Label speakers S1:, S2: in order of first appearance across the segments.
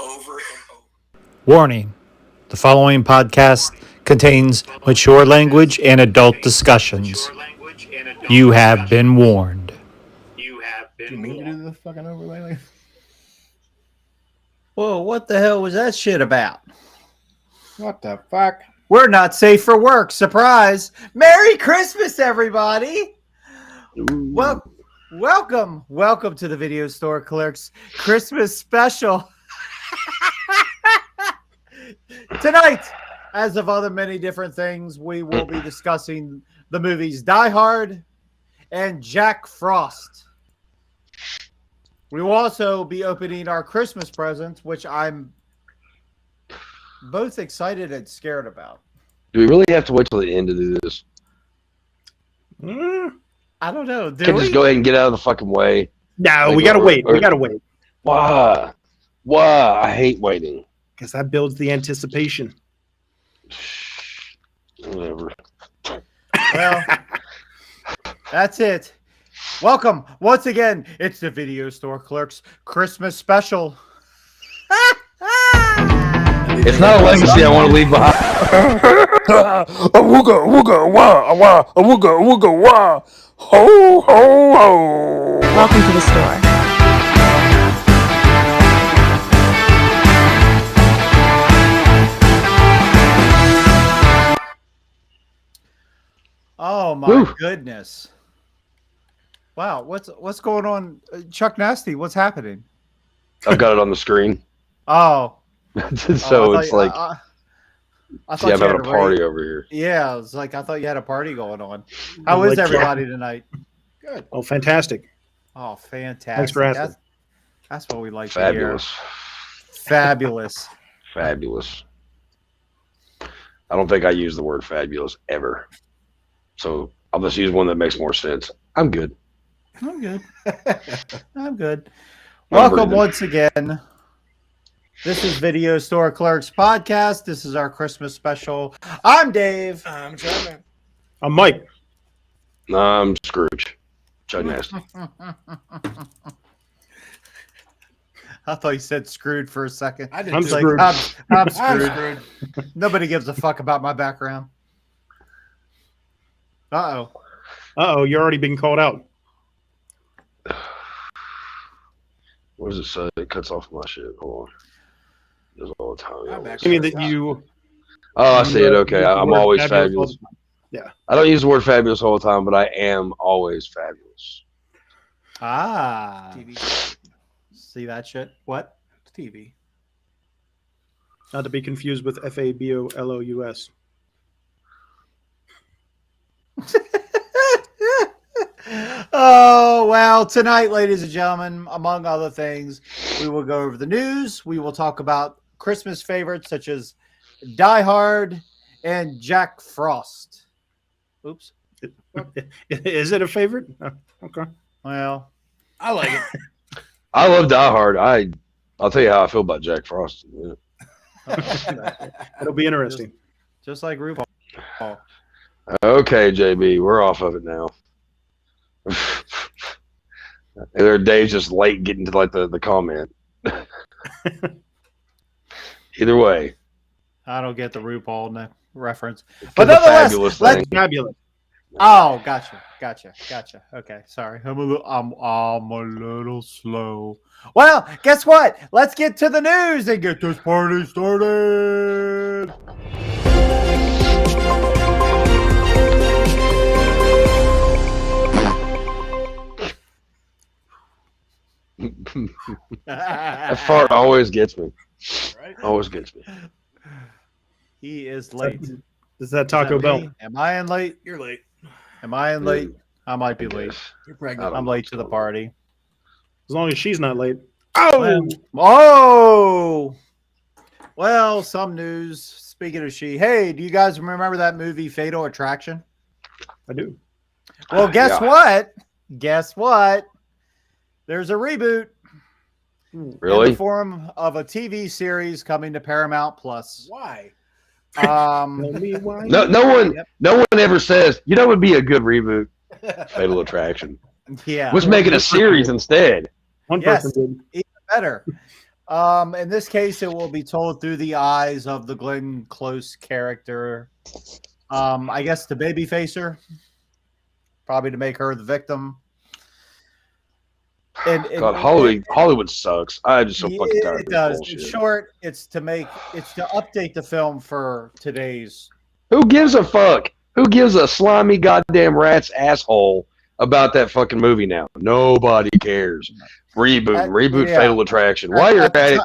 S1: over and over.
S2: Warning: the following podcast contains mature language and adult discussions. You have been warned.
S3: Do you mean to do the fucking overlay?
S4: Whoa, what the hell was that shit about?
S3: What the fuck?
S4: We're not safe for work. Surprise! Merry Christmas, everybody! Well, welcome to the Video Store Clerks Christmas special. Tonight, as of other many different things, we will be discussing the movies Die Hard and Jack Frost. We will also be opening our Christmas presents, which I'm both excited and scared about.
S5: Do we really have to wait till the end to do this?
S4: I don't know.
S5: Can just go ahead and get out of the fucking way?
S6: No, we gotta wait. We gotta wait.
S5: Why? Why? I hate waiting.
S6: Because that builds the anticipation.
S5: Whatever.
S4: Well, that's it. Welcome once again. It's the Video Store Clerks Christmas special.
S5: It's not a legacy I want to leave behind.
S6: Awooga, wooga, wah, wah, awooga, wooga, wah. Ho, ho, ho.
S7: Welcome to the store.
S4: Oh my
S5: Whew.
S4: goodness! Wow, what's going on, Chuck Nasty? What's happening?
S5: I've got it on the screen.
S4: Oh,
S5: So it's like,
S4: I thought
S5: see, I'm
S4: you had
S5: having a party over here.
S4: Yeah, it's like I thought you had a party going on. How is everybody tonight?
S3: Good.
S6: Oh, fantastic.
S4: Oh, fantastic!
S6: Thanks for asking.
S4: That's what we like
S5: Fabulous.
S4: to hear. Fabulous.
S5: Fabulous. I don't think I use the word fabulous ever. So I'll just use one that makes more sense. I'm good.
S4: I'm good. I'm good. Welcome once again. This is Video Store Clerks Podcast. This is our Christmas special. I'm Dave.
S3: I'm John.
S6: I'm Mike.
S5: I'm Scrooge. Chuck Nasty.
S4: I thought you said screwed for a second.
S3: I did
S6: I'm
S3: too.
S6: screwed.
S4: I'm
S3: I'm
S4: screwed.
S3: screwed.
S4: Nobody gives a fuck about my background. Uh-oh.
S6: Uh-oh, you're already being called out.
S5: What does it say? It cuts off my shit. Hold on. It does all the time.
S3: I'm back.
S6: I mean that you...
S5: Oh, I see it. Okay.
S6: use the
S5: I'm
S6: word
S5: always
S6: all
S5: fabulous.
S6: the time. Yeah.
S5: I don't use the word fabulous all the time, but I am always fabulous.
S4: Ah.
S3: TV.
S4: See that shit? What?
S3: TV.
S6: Not to be confused with F-A-B-O-L-O-U-S.
S4: Oh, well, tonight, ladies and gentlemen, among other things, we will go over the news. We will talk about Christmas favorites such as Die Hard and Jack Frost. Oops.
S6: Is it a favorite? Oh, okay.
S4: Well,
S3: I like it.
S5: I love Die Hard. I'll tell you how I feel about Jack Frost. Yeah.
S6: It'll be interesting.
S4: just like RuPaul.
S5: Okay, JB, we're off of it now. There are days just late getting to like the comment. Either way,
S4: I don't get the RuPaul reference.
S5: it's
S4: But
S5: a
S4: nonetheless,
S5: fabulous
S4: let's-
S5: thing.
S6: Fabulous.
S4: Oh, gotcha. Okay, sorry. I'm a little slow. Well, guess what? Let's get to the news and get this party started.
S5: That fart always gets me.
S3: Right?
S5: Always gets me.
S4: He is late.
S6: Is that Taco Bell?
S4: Me? Am I in late?
S3: You're late.
S4: Am I in late? I might be late.
S3: You're pregnant.
S4: I'm late to the party.
S6: As long as she's not late.
S4: Oh! Well, some news. Speaking of she, hey, do you guys remember that movie Fatal Attraction?
S6: I do.
S4: Well, guess
S5: Yeah.
S4: what? Guess what? There's a reboot in
S5: Really?
S4: the form of a TV series coming to Paramount Plus.
S3: Why?
S6: Tell me why.
S5: No one ever says, you know what would be a good reboot? Fatal Attraction.
S4: Yeah.
S5: Let's make it a series instead.
S6: One
S4: Yes.
S6: person did.
S4: Even better. In this case, it will be told through the eyes of the Glenn Close character. I guess the baby facer, probably to make her the victim.
S5: God, Hollywood sucks. I'm just so fucking tired of
S4: It
S5: this
S4: does.
S5: bullshit.
S4: In short, it's to update the film for today's.
S5: Who gives a fuck? Who gives a slimy goddamn rat's asshole about that fucking movie now? Nobody cares. Reboot
S4: yeah.
S5: Fatal Attraction. While you're at it,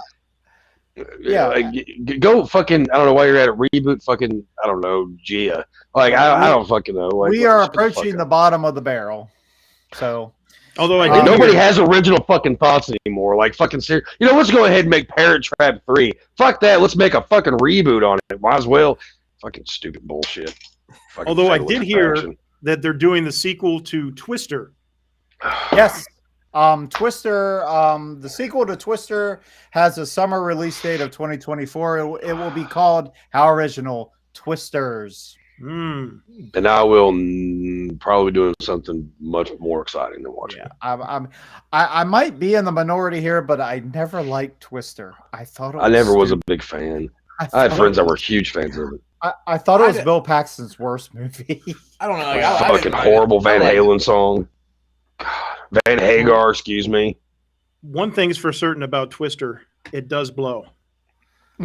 S4: Yeah.
S5: like, go fucking. I don't know why you're at it. Reboot fucking. I don't know. Gia. Like I don't fucking know. Like,
S4: We are
S5: shut the fuck
S4: approaching the
S5: up.
S4: bottom of the barrel. So
S3: Although I
S5: Like,
S3: did
S5: nobody
S3: hear,
S5: has original fucking thoughts anymore. Like fucking serious. You know, let's go ahead and make Parent Trap 3. Fuck that. Let's make a fucking reboot on it. Might as well. Fucking stupid bullshit. Fucking
S3: although I
S5: Fatal
S3: did hear
S5: Attraction.
S3: that they're doing the sequel to Twister.
S4: yes, Twister. The sequel to Twister has a summer release date of 2024. It will be called how original Twisters.
S3: Mm.
S5: And I will probably be doing something much more exciting than watching.
S4: Yeah, I might be in the minority here, but I never liked Twister. I thought
S5: I never was a
S4: stupid.
S5: big fan. I
S4: thought
S5: had friends
S4: it
S5: that were
S4: was-
S5: huge fans of it.
S4: I thought it
S1: I
S4: was
S1: did-
S4: Bill Paxton's worst movie.
S1: I don't know. Like,
S4: Well,
S1: I
S5: Fucking
S1: didn't mind it.
S5: horrible Van
S1: I liked it.
S5: Halen song. God, Van Hagar, excuse me.
S3: One thing's for certain about Twister: it does blow.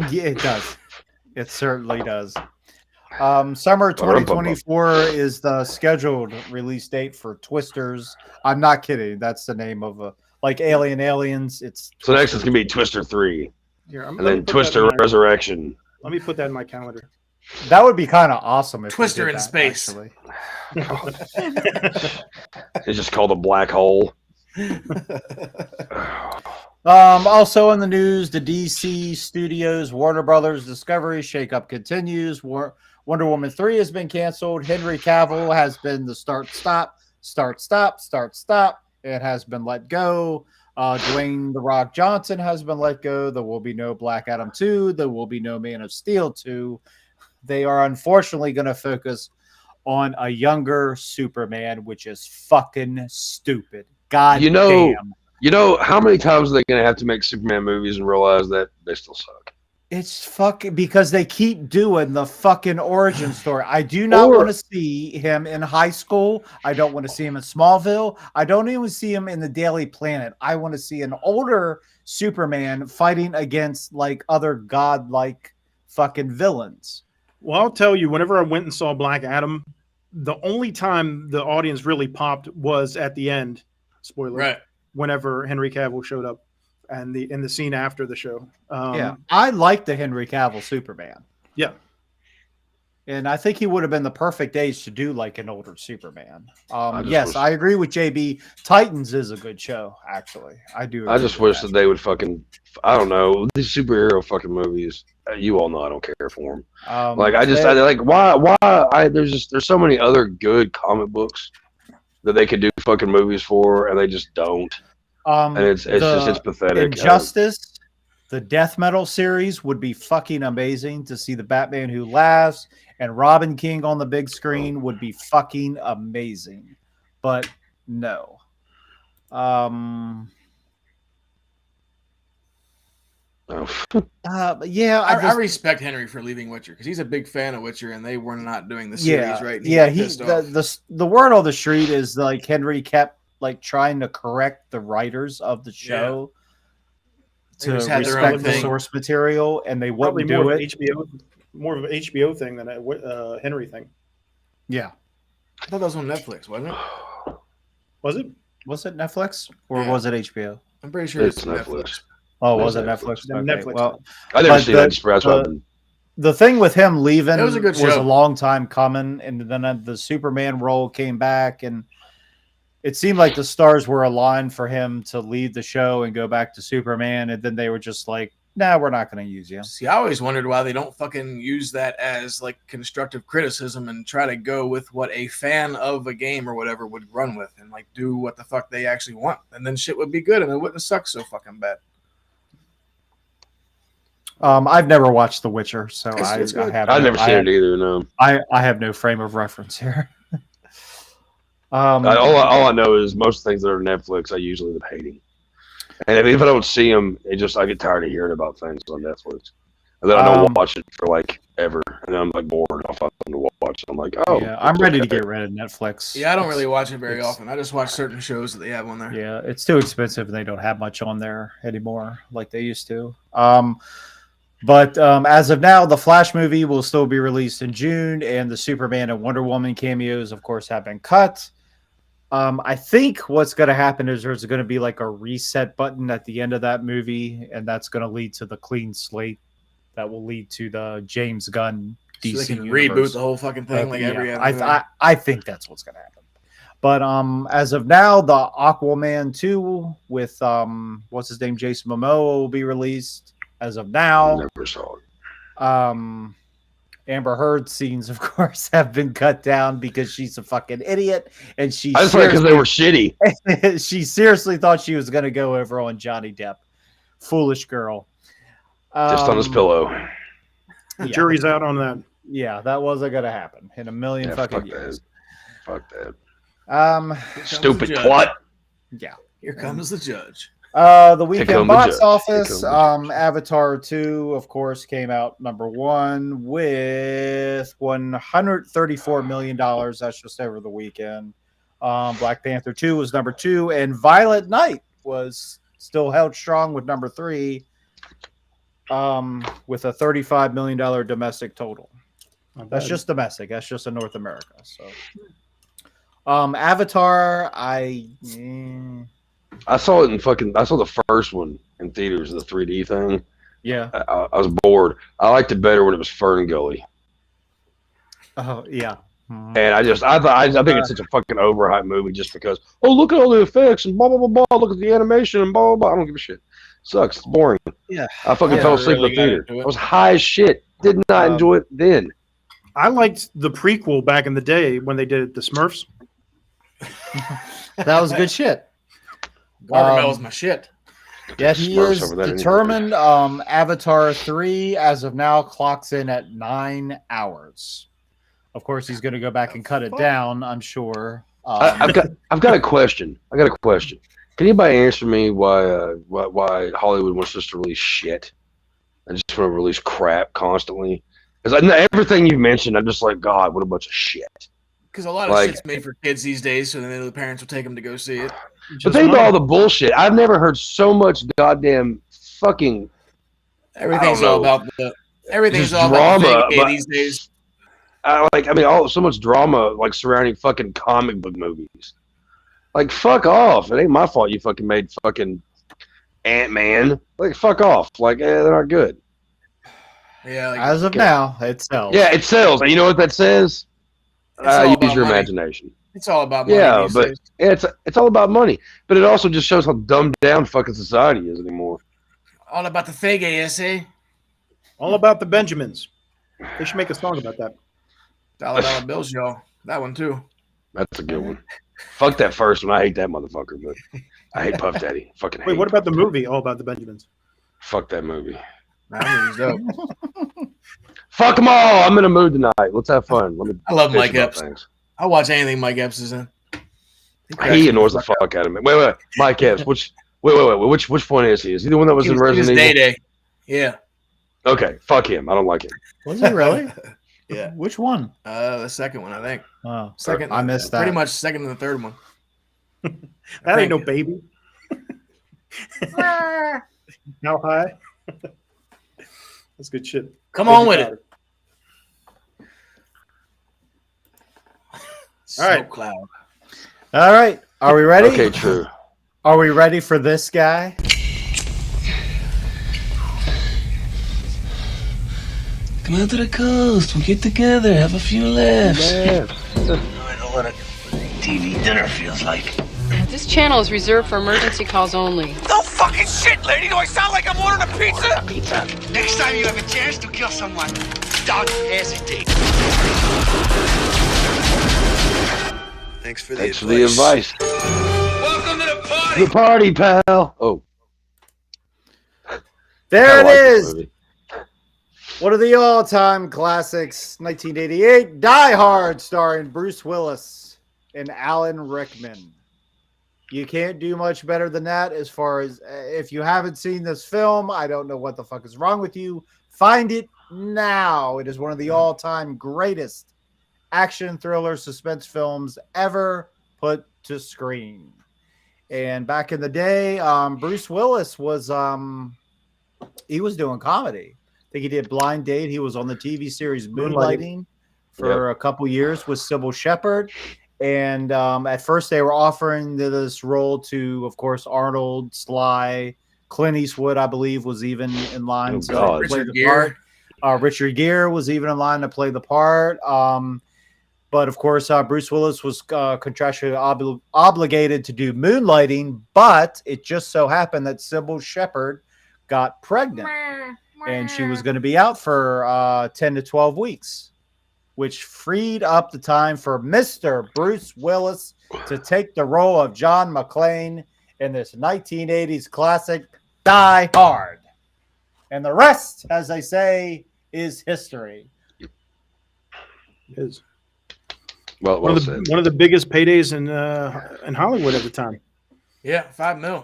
S4: Yeah, it does. It certainly does. Summer 2024 is the scheduled release date for Twisters. I'm not kidding. That's the name of a like Aliens. It's
S5: So next it's gonna be Twister 3,
S3: Here,
S5: and then Twister Resurrection.
S3: Let me put that in my calendar.
S4: that would be kind of awesome if they
S1: Twister
S4: did
S1: in
S4: that,
S1: space.
S4: actually.
S5: It's just called a black hole.
S4: Also in the news, the DC Studios Warner Brothers Discovery shakeup continues. Wonder Woman 3 has been canceled. Henry Cavill has been the start stop. It has been let go. Dwayne The Rock Johnson has been let go. There will be no Black Adam 2. There will be no Man of Steel 2. They are unfortunately going to focus on a younger Superman, which is fucking stupid. God
S5: You know-
S4: damn.
S5: You know how many times are they gonna have to make Superman movies and realize that they still suck?
S4: It's fucking because they keep doing the fucking origin story. I do not
S5: Or-
S4: want to see him in high school. I don't want to see him in Smallville. I don't even see him in the Daily Planet. I want to see an older Superman fighting against like other godlike fucking villains.
S3: Well, I'll tell you, whenever I went and saw Black Adam, the only time the audience really popped was at the end. Spoiler.
S1: Right.
S3: Whenever Henry Cavill showed up, and in the scene after the show.
S4: Yeah, I like the Henry Cavill Superman.
S3: Yeah.
S4: And I think he would have been the perfect age to do like an older Superman.
S5: I just
S4: Yes,
S5: wish-
S4: I agree with JB. Titans is a good show, actually. I do.
S5: I
S4: agree
S5: just
S4: with
S5: wish that they would fucking. I don't know these superhero fucking movies. You all know I don't care for them. Like I like why there's so many other good comic books that they could do fucking movies for, and they just don't. And it's pathetic.
S4: Injustice, the Death Metal series would be fucking amazing to see the Batman Who Laughs and Robin King on the big screen would be fucking amazing. But no. Yeah,
S1: I respect Henry for leaving Witcher because he's a big fan of Witcher, and they were not doing the series
S4: yeah,
S1: right. And
S4: yeah.
S1: got
S4: He
S1: pissed off.
S4: the word on the street is like Henry kept like trying to correct the writers of the show
S1: They
S4: to
S1: just had their own
S4: respect the
S1: thing.
S4: source material, and they
S3: Probably
S4: wouldn't do it.
S3: more of an HBO thing than a Henry thing.
S4: Yeah,
S1: I thought that was on Netflix, wasn't it?
S3: Was it?
S4: was it Netflix or
S1: Yeah.
S4: was it HBO?
S1: I'm pretty sure
S5: It's
S1: it's
S5: Netflix.
S1: Netflix.
S4: Oh,
S5: It
S4: was
S5: was
S4: it Netflix?
S3: Netflix.
S4: Okay,
S3: Netflix.
S4: well,
S5: I never
S4: But
S5: seen
S4: the-
S5: that. That's why
S4: the thing with him leaving
S1: It was a good
S4: was
S1: show.
S4: a long time coming, and then the Superman role came back, and it seemed like the stars were aligned for him to leave the show and go back to Superman, and then they were just like, "Nah, we're not going to use you."
S1: See, I always wondered why they don't fucking use that as like constructive criticism and try to go with what a fan of a game or whatever would run with and like do what the fuck they actually want, and then shit would be good and it wouldn't suck so fucking bad.
S4: I've never watched The Witcher, so
S1: It's
S4: I
S1: good.
S4: have.
S5: I've
S4: no-
S5: never seen it either. No,
S4: I have no frame of reference here.
S5: all I know is most things that are Netflix I usually end up hating. And if I don't see them, I get tired of hearing about things on Netflix. And then I don't watch it for like ever. And then I'm like bored. I'll find something to watch. I'm like, oh.
S2: Yeah, I'm ready to get rid of Netflix.
S1: Yeah, I don't really watch it very often. I just watch certain shows that they have on there.
S2: Yeah, it's too expensive and they don't have much on there anymore like they used to. But as of now, the Flash movie will still be released in June, and the Superman and Wonder Woman cameos, of course, have been cut. I think what's going to happen is there's going to be like a reset button at the end of that movie, and that's going to lead to the clean slate that will lead to the James Gunn DC
S1: so they can
S2: universe.
S1: reboot the whole fucking thing like every other movie.
S2: I think that's what's going to happen. But as of now, the Aquaman 2 with what's his name, Jason Momoa, will be released as of now.
S5: Never saw it.
S2: Amber Heard scenes, of course, have been cut down because she's a fucking idiot, and she.
S5: I just like because they were shitty.
S2: She seriously thought she was going to go over on Johnny Depp. Foolish girl.
S5: Just on his pillow.
S3: The jury's out on that.
S2: Yeah, that wasn't going to happen in a million fucking years.
S5: Fuck that. Stupid
S1: judge.
S5: twat.
S2: Yeah.
S1: Here comes the judge.
S2: The weekend box office, Avatar 2, of course, came out number 1 with $134 million. That's just over the weekend. Black Panther 2 was number 2, and Violent Night was still held strong with number 3, with a $35 million domestic total. That's just domestic. That's just in North America. So, Avatar, I
S5: saw it I saw the first one in theaters, the 3D thing.
S2: Yeah.
S5: I was bored. I liked it better when it was Fern Gully.
S2: Oh, yeah.
S5: And I think it's such a fucking overhyped movie just because, oh, look at all the effects and blah, blah, blah, blah. Look at the animation and blah, blah, blah. I don't give a shit. Sucks. It's boring.
S2: Yeah.
S5: I fucking fell asleep in the theater. I was high as shit. Did not enjoy it then.
S3: I liked the prequel back in the day when they did the Smurfs.
S2: That was good shit.
S1: Gargamel's my shit.
S2: Yeah, he is determined. Avatar 3, as of now, clocks in at 9 hours. Of course, he's going to go back and cut it down, I'm sure.
S5: I've got a question. Can anybody answer me why Hollywood wants us to release shit? I just want to release crap constantly. Because everything you've mentioned, I'm just like, God, what a bunch of shit.
S1: Because a lot of shit's made for kids these days, so then the parents will take them to go see it.
S5: But think about all the bullshit. I've never heard so much goddamn fucking.
S1: Everything's all about drama these days.
S5: So much drama like surrounding fucking comic book movies. Like, fuck off! It ain't my fault you fucking made fucking Ant-Man. Like, fuck off! Like, they're not good.
S1: Yeah. Like,
S2: as of now, it sells.
S5: Yeah, it sells. And you know what that says? Use your imagination.
S1: It's all about money.
S5: Yeah, but it's all about money. But it also just shows how dumbed down fucking society is anymore.
S1: All about the fake ASA.
S3: All about the Benjamins. They should make a song about that.
S1: $dollar bills, y'all. That one too.
S5: That's a good one. Fuck that first one. I hate that motherfucker, but I hate Puff Daddy. Fucking hate.
S3: Wait, what about the movie All About the Benjamins?
S5: Fuck that movie.
S1: That movie's dope.
S5: Fuck them all. I'm in a mood tonight. Let's have fun.
S1: I love Mike Epps. I watch anything Mike Epps is in.
S5: He annoys the fuck out of me. Wait. Mike Epps. Which one is he? Is he the one that was in Resident Evil?
S1: Day. Yeah.
S5: Okay. Fuck him. I don't like him.
S2: Was he really?
S1: Yeah.
S2: Which one?
S1: The second one, I think.
S2: Oh,
S1: second.
S2: I missed that.
S1: Pretty much second and the third one.
S3: That ain't no baby. How high? That's good shit.
S1: Come on with it.
S3: All right.
S1: Cloud.
S2: All right. Are we ready?
S5: Okay, true.
S2: Are we ready for this guy?
S7: Come out to the coast. We'll get together. Have a few laughs. I know what a TV dinner feels like.
S8: This channel is reserved for emergency calls only.
S7: No fucking shit, lady. Do I sound like I'm ordering a pizza? Next time you have a chance to kill someone, don't hesitate. Thanks for the
S5: advice.
S7: Welcome to the party.
S5: The party, pal. Oh.
S4: There it is. One of the all-time classics, 1988, Die Hard, starring Bruce Willis and Alan Rickman. You can't do much better than that. As far as if you haven't seen this film, I don't know what the fuck is wrong with you. Find it now. It is one of the all-time greatest action thriller suspense films ever put to screen. And back in the day, Bruce Willis was he was doing comedy. I think he did Blind Date. He was on the TV series Moonlighting for a couple years with Sybil Shepherd. And at first they were offering this role to, of course, Arnold, Sly, Clint Eastwood, I believe, was even in line to play the part. Richard Gere was even in line to play the part. But, of course, Bruce Willis was contractually obligated to do Moonlighting, but it just so happened that Sybil Shepherd got pregnant, and she was going to be out for 10 to 12 weeks, which freed up the time for Mr. Bruce Willis to take the role of John McClane in this 1980s classic, Die Hard. And the rest, as they say, is history.
S3: It is.
S5: Well
S3: one
S5: said.
S3: Of the biggest paydays in Hollywood at the time.
S1: Yeah, $5 million.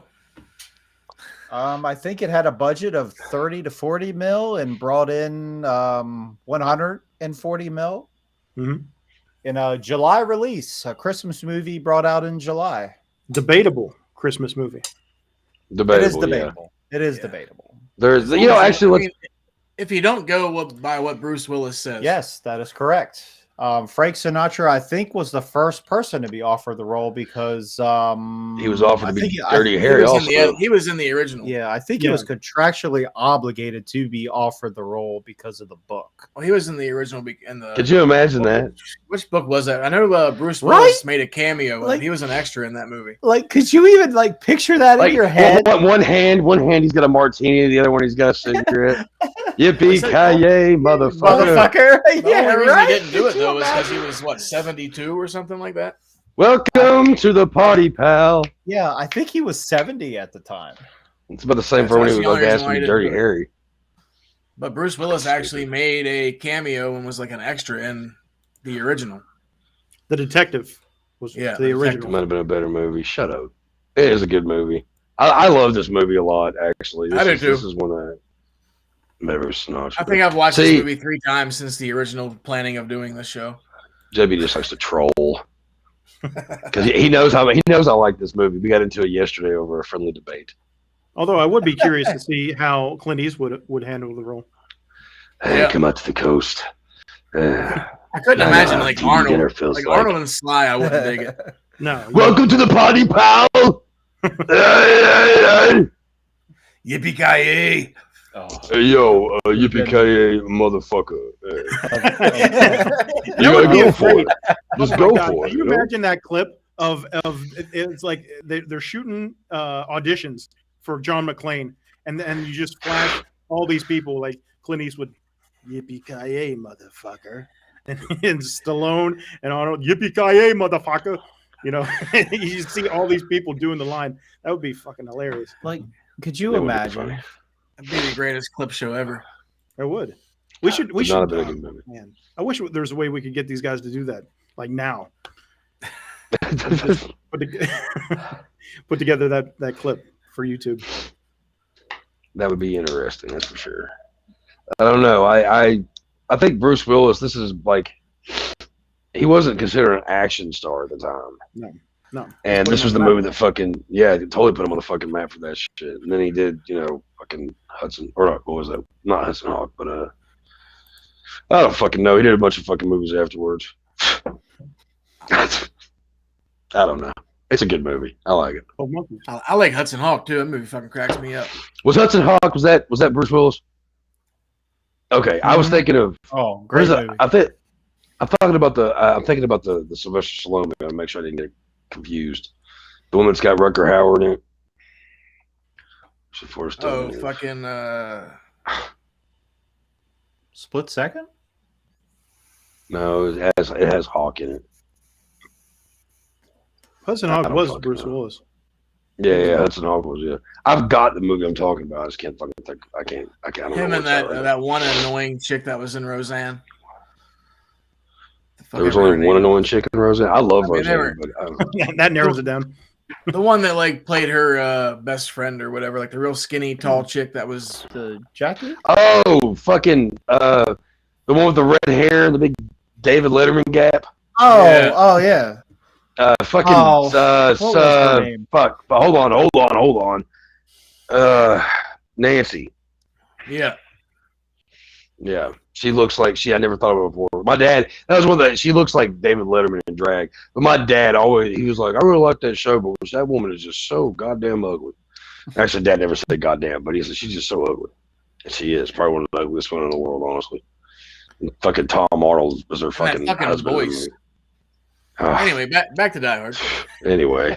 S4: I think it had a budget of 30 to 40 mil and brought in 140 mil.
S3: Mm-hmm.
S4: In a July release, a Christmas movie brought out in July.
S3: Debatable Christmas movie.
S5: Debatable.
S4: It is debatable. Yeah. It is debatable.
S5: There's, actually,
S1: if you don't go by what Bruce Willis says,
S4: yes, that is correct. Frank Sinatra, I think, was the first person to be offered the role because
S5: he was offered to be Dirty Harry.
S1: He was in the original.
S4: Yeah, I think he was contractually obligated to be offered the role because of the book.
S1: Well, he was in the original.
S5: Could you imagine that?
S1: Which book was that? I know Bruce Willis made a cameo. He was an extra in that movie.
S4: Like, could you even picture that in your head?
S5: One hand, he's got a martini. The other one, he's got a cigarette. Yippee-ki-yay, motherfucker!
S4: Yeah, right.
S1: He didn't do it though, was because he was 72 or something like that.
S5: Welcome to the party, pal.
S4: Yeah, I think he was 70 at the time.
S5: It's about the same for when he was asked to be Dirty Harry.
S1: But Bruce Willis actually made a cameo and was like an extra in the original.
S3: The Detective was the original.
S5: Might have been a better movie. Shut up. It is a good movie. I love this movie a lot, actually.
S1: I do too.
S5: This is one that
S1: I think I've watched this movie 3 times since the original planning of doing this show.
S5: JB just likes to troll because he knows I like this movie. We got into it yesterday over a friendly debate.
S3: Although I would be curious to see how Clint Eastwood would handle the role.
S5: Hey, come out to the coast.
S1: I couldn't imagine Arnold, Arnold and Sly. I wouldn't dig it.
S3: No.
S5: Welcome to the party, pal.
S1: Yippee-ki-yay.
S5: Hey, yo, yippee-ki-yay, motherfucker. You gotta go for it. Just go for it.
S3: Can you imagine that clip of it's like they're shooting auditions for John McClane, and you just flash all these people like Clint Eastwood, yippee-ki-yay, motherfucker, and Stallone and Arnold, yippee-ki-yay, motherfucker. You know, you just see all these people doing the line. That would be fucking hilarious.
S4: Like, could you imagine?
S1: That'd be the greatest clip show ever.
S3: It would. We should.
S5: Not a very good movie.
S3: Man, I wish there was a way we could get these guys to do that, like now. Put together that clip for YouTube.
S5: That would be interesting. That's for sure. I don't know. I think Bruce Willis. This is like he wasn't considered an action star at the time.
S3: No.
S5: And this was the movie that totally put him on the fucking map for that shit. And then he did, fucking Hudson, or not, what was that? Not Hudson Hawk, but I don't fucking know. He did a bunch of fucking movies afterwards. I don't know. It's a good movie. I like it.
S1: I like Hudson Hawk too. That movie fucking cracks me up.
S5: Was Hudson Hawk? Was that Bruce Willis? Okay, I was thinking of.
S4: Oh, great movie.
S5: I'm thinking about the Sylvester Stallone movie. I'll make sure I didn't get confused. The one that's got Rutger Hauer in it.
S4: Split Second?
S5: No, it has Hawk in it.
S3: Hudson Hawk was Bruce Willis.
S5: Yeah, Hudson Hawk was. Yeah, I've got the movie I'm talking about. I just can't fucking think. I can't.
S1: Him and that one annoying chick that was in Roseanne.
S5: There was only one annoying chick in Roseanne. I love Roseanne, but
S3: that narrows it down.
S1: The one that like played her best friend or whatever, like the real skinny, tall chick that was
S4: The Jackie?
S5: Oh, fucking the one with the red hair and the big David Letterman gap.
S4: Oh,
S1: Yeah.
S4: oh yeah.
S5: Fucking
S4: Oh, what was her name?
S5: fuck. Hold on. Nancy.
S1: yeah.
S5: Yeah, she looks like I never thought of her before. My dad, that was one that she looks like David Letterman in drag. But my dad always, he was like, I really like that show, but that woman is just so goddamn ugly. Actually, Dad never said goddamn, but he said she's just so ugly. And she is probably one of the ugliest women in the world, honestly. And fucking Tom Arnold was her fucking husband.
S1: voice. Anyway, back to Die Hard.
S5: Anyway.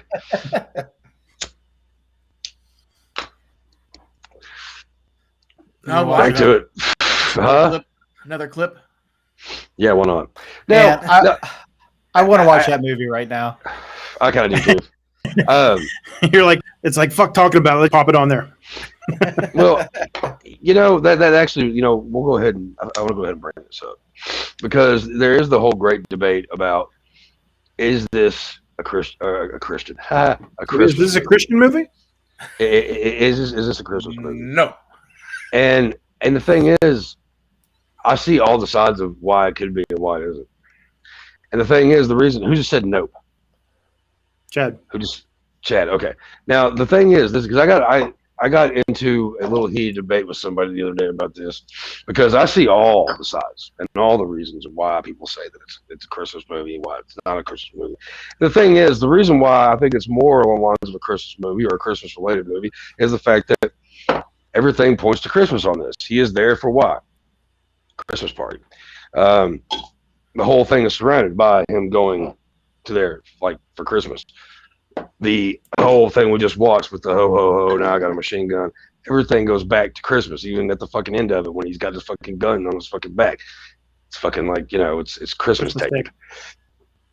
S1: No,
S5: Back to it. Huh?
S1: Another clip.
S5: Yeah, why not?
S4: Man,
S5: Now,
S4: I want to watch that movie right now.
S5: I kind of do too.
S3: You're like, it's like fuck talking about it. Let's pop it on there.
S5: Well, that actually, we'll go ahead and I want to go ahead and bring this up because there is the whole great debate about is this a Christian? A Christian?
S3: Is this a Christian movie?
S5: Is this a Christmas movie?
S1: No.
S5: And the thing is, I see all the sides of why it could be and why it isn't. And the thing is, the reason who just said nope?
S3: Chad.
S5: Chad. Okay. Now the thing is, this because I got into a little heated debate with somebody the other day about this because I see all the sides and all the reasons why people say that it's a Christmas movie and why it's not a Christmas movie. The thing is, the reason why I think it's more along the lines of a Christmas movie or a Christmas related movie is the fact that everything points to Christmas on this. He is there for what? Christmas party. The whole thing is surrounded by him going to there like for Christmas. The whole thing we just watched with the ho ho ho, now I got a machine gun. Everything goes back to Christmas, even at the fucking end of it when he's got his fucking gun on his fucking back. It's fucking like, it's Christmas tape.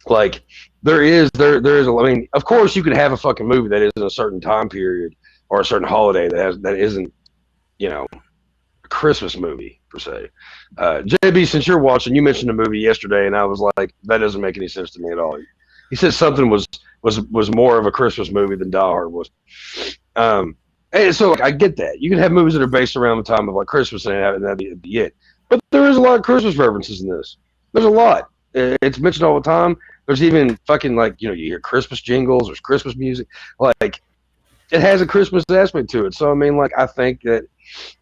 S5: Like there is I mean, of course you could have a fucking movie that isn't a certain time period or a certain holiday that isn't, a Christmas movie per se. JB, since you're watching, you mentioned a movie yesterday and I was like, that doesn't make any sense to me at all. He said something was more of a Christmas movie than Die Hard was. And so I get that. You can have movies that are based around the time of like Christmas and that'd be it. But there is a lot of Christmas references in this. There's a lot. It's mentioned all the time. There's even fucking like, you hear Christmas jingles, there's Christmas music. Like it has a Christmas aspect to it. So I mean, like I think that,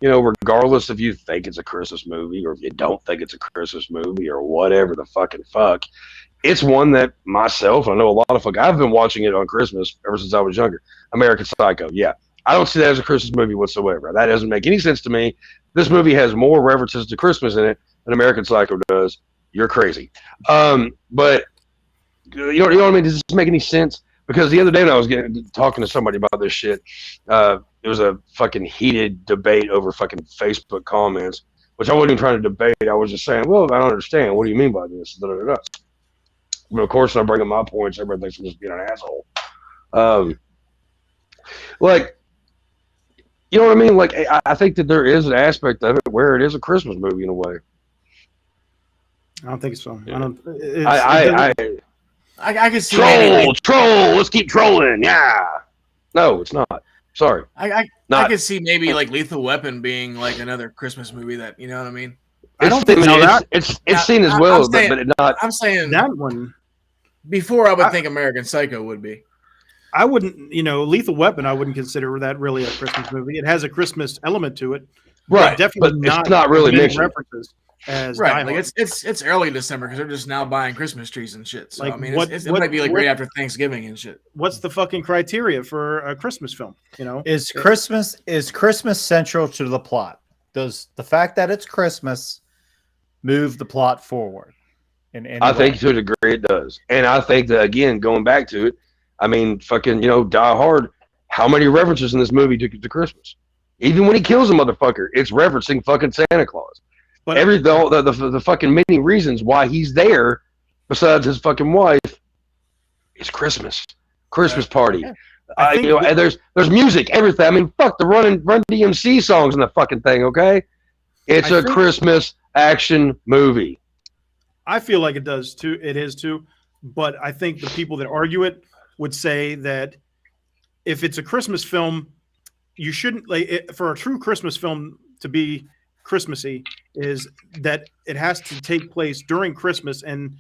S5: regardless if you think it's a Christmas movie or if you don't think it's a Christmas movie or whatever the fucking fuck, it's one that myself, I know a lot of folk, I've been watching it on Christmas ever since I was younger. American Psycho, yeah. I don't see that as a Christmas movie whatsoever. That doesn't make any sense to me. This movie has more references to Christmas in it than American Psycho does. You're crazy. But, you know what I mean? Does this make any sense? Because the other day when I was talking to somebody about this shit, there was a fucking heated debate over fucking Facebook comments, which I wasn't even trying to debate. I was just saying, well, I don't understand. What do you mean by this? But of course, when I bring up my points, everybody thinks I'm just being an asshole. Like, you know what I mean? Like, I think that there is an aspect of it where it is a Christmas movie in a way.
S3: I don't think so.
S5: Yeah.
S1: I can see
S5: troll. Let's keep trolling. Yeah. No, it's not. Sorry.
S1: I could see maybe like Lethal Weapon being like another Christmas movie that, you know what I mean?
S5: It's seen as well, but it's not.
S1: I'm saying
S3: that one.
S1: Before I would think American Psycho would be.
S3: I wouldn't, Lethal Weapon, I wouldn't consider that really a Christmas movie. It has a Christmas element to it.
S5: Right.
S3: Definitely
S5: but it's not really mentioned.
S3: References as
S1: right. Like it's early December because they're just now buying Christmas trees and shit. So
S3: like
S1: I mean, it might be like right after Thanksgiving and shit.
S3: What's the fucking criteria for a Christmas film?
S4: Is Christmas central to the plot? Does the fact that it's Christmas move the plot forward?
S5: I think to a degree it does. And I think that, again, going back to it, I mean, fucking, Die Hard, how many references in this movie to Christmas? Even when he kills a motherfucker, it's referencing fucking Santa Claus. But the fucking many reasons why he's there, besides his fucking wife, is Christmas. Christmas party. Yeah. And there's music, everything. I mean, fuck the Run DMC songs in the fucking thing, okay? It's a Christmas action movie.
S3: I feel like it does too. It is too, but I think the people that argue it would say that if it's a Christmas film, you shouldn't for a true Christmas film to be Christmassy is that it has to take place during Christmas. And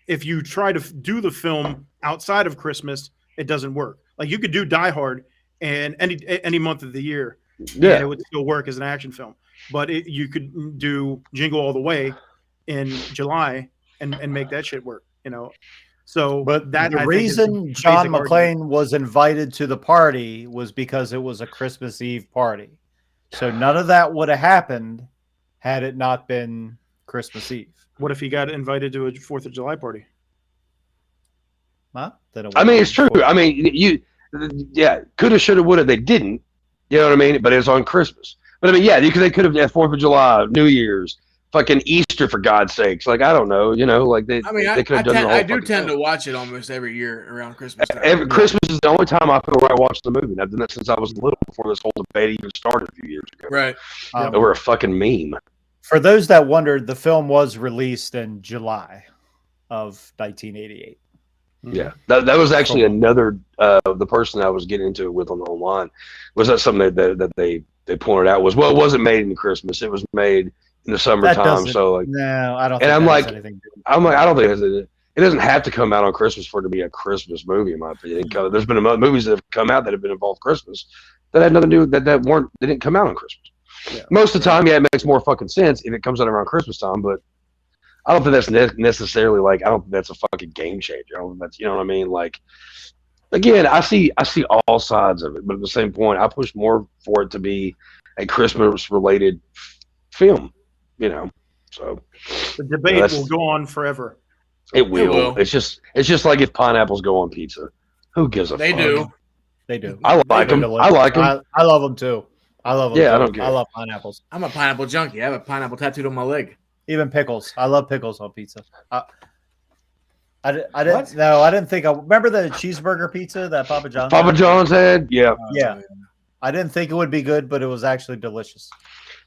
S3: if you try to do the film outside of Christmas, it doesn't work. Like you could do Die Hard and any month of the year, and it would still work as an action film. But you could do Jingle All the Way in July and make that shit work, So,
S4: but
S3: that
S4: the reason John McClane was invited to the party was because it was a Christmas Eve party. So none of that would have happened had it not been Christmas Eve.
S3: What if he got invited to a 4th of July party?
S4: Huh?
S5: I mean, it's true. I mean, coulda, shoulda, woulda. They didn't. You know what I mean? But it's on Christmas. But I mean, they could have 4th of July, New Year's, fucking Easter, for God's sakes. Like, I don't know, like they.
S1: I mean,
S5: they could have done the whole
S1: I do
S5: thing.
S1: tend to watch it almost every year around Christmas time.
S5: Christmas is the only time I feel right watching the movie. And I've done that since I was little, before this whole debate even started a few years ago.
S1: Right.
S5: They were a fucking meme.
S4: For those that wondered, the film was released in July of 1988.
S5: Yeah, that was actually another. The person I was getting into it with online was that something that they pointed out was, well, it wasn't made in Christmas. It was made in the summertime. So like,
S4: no, I don't.
S5: And I'm like,
S4: I
S5: don't think it doesn't have to come out on Christmas for it to be a Christmas movie, in my opinion. There's been movies that have come out that have been involved Christmas that had nothing to do they didn't come out on Christmas. Yeah. Most of the time, it makes more fucking sense if it comes out around Christmas time, but I don't think that's necessarily I don't think that's a fucking game changer. I don't think that's, you know what I mean? Like, again, I see all sides of it, but at the same point, I push more for it to be a Christmas related film, So
S3: the debate will go on forever.
S5: It will. It's just like if pineapples go on pizza. Who gives a fuck?
S1: They do.
S4: They do.
S5: I like them. I like them.
S4: I love them too. I love them.
S5: Yeah,
S4: too.
S5: I don't care.
S4: I love pineapples.
S1: I'm a pineapple junkie. I have a pineapple tattooed on my leg.
S4: Even pickles. I love pickles on pizza. I didn't think. Remember the cheeseburger pizza that Papa John's?
S5: Papa John's had, yeah.
S4: Yeah. I didn't think it would be good, but it was actually delicious.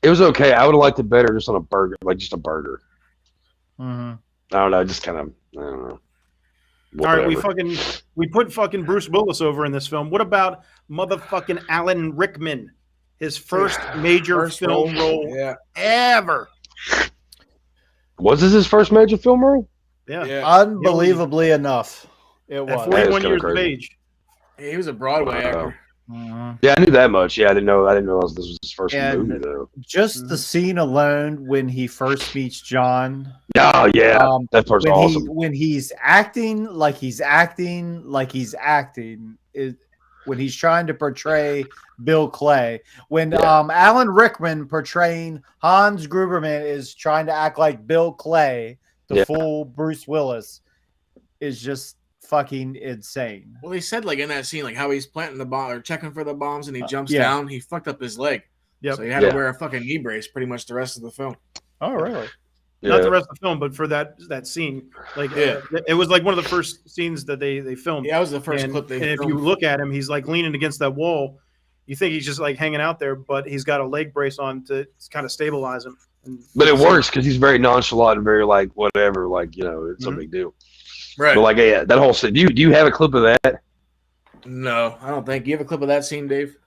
S5: It was okay. I would have liked it better just on a burger, like just a burger.
S4: Mm-hmm.
S5: I don't know. Just kind of, I don't know.
S3: Whatever. All right, we put fucking Bruce Willis over in this film. What about motherfucking Alan Rickman? His first major film role ever.
S5: Was this his first major film role?
S3: Yeah.
S4: Unbelievably enough, it was.
S3: At 41 years of age.
S1: He was a Broadway actor.
S5: Yeah, I knew that much. Yeah, I didn't know this was his first movie though.
S4: Just the scene alone when he first meets John.
S5: Oh yeah, that part's awesome.
S4: When he's acting like he's acting like he's acting when he's trying to portray Bill Clay. When Alan Rickman portraying Hans Gruberman is trying to act like Bill Clay, the full Bruce Willis, is just fucking insane.
S1: Well, he said in that scene, how he's planting the bomb or checking for the bombs and he jumps down, he fucked up his leg. So he had to wear a fucking knee brace pretty much the rest of the film.
S4: Oh, really?
S3: Not the rest of the film, but for that scene. It was one of the first scenes that they filmed.
S1: Yeah, it was the first clip they filmed.
S3: And if you look at him, he's leaning against that wall. You think he's just hanging out there, but he's got a leg brace on to kind of stabilize him.
S5: But it works because he's very nonchalant and very whatever, it's no big deal.
S1: Right.
S5: But that whole scene. Do you have a clip of that?
S1: No, I don't think. You have a clip of that scene, Dave?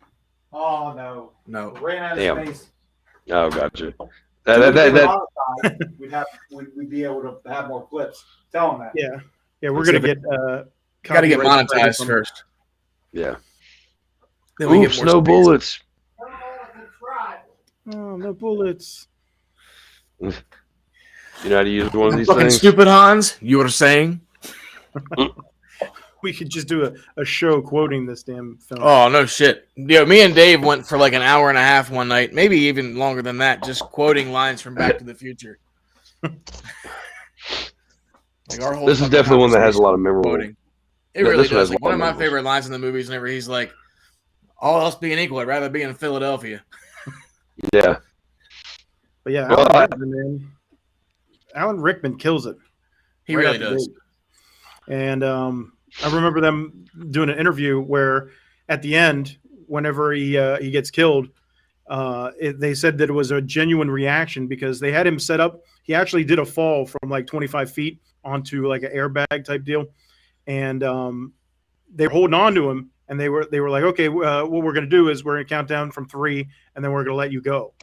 S4: Oh no.
S1: No.
S4: Ran out of space.
S5: Oh, gotcha.
S4: We'd be able to have more clips. Tell them that.
S3: Yeah. We're gonna get.
S1: Got to get monetized first.
S5: Yeah.
S1: Then we get more
S5: no bullets.
S3: Oh, no bullets.
S5: You know how to use one of these
S1: fucking
S5: things?
S1: Stupid Hans, you were saying?
S3: We could just do a show quoting this damn film.
S1: Oh, no shit. Me and Dave went for an hour and a half one night, maybe even longer than that, just quoting lines from Back to the Future. Our whole
S5: this is definitely one that has a lot of memorable.
S1: Quoting. It really does. One of my favorite lines in the movies, whenever he's like, all else being equal, I'd rather be in Philadelphia.
S5: Yeah.
S3: But yeah, Alan Rickman kills it.
S1: He really does.
S3: And I remember them doing an interview where at the end, whenever he gets killed, they said that it was a genuine reaction because they had him set up. He actually did a fall from 25 feet onto an airbag type deal. And they were holding on to him and they were like, okay, what we're going to do is we're going to count down from 3, and then we're going to let you go.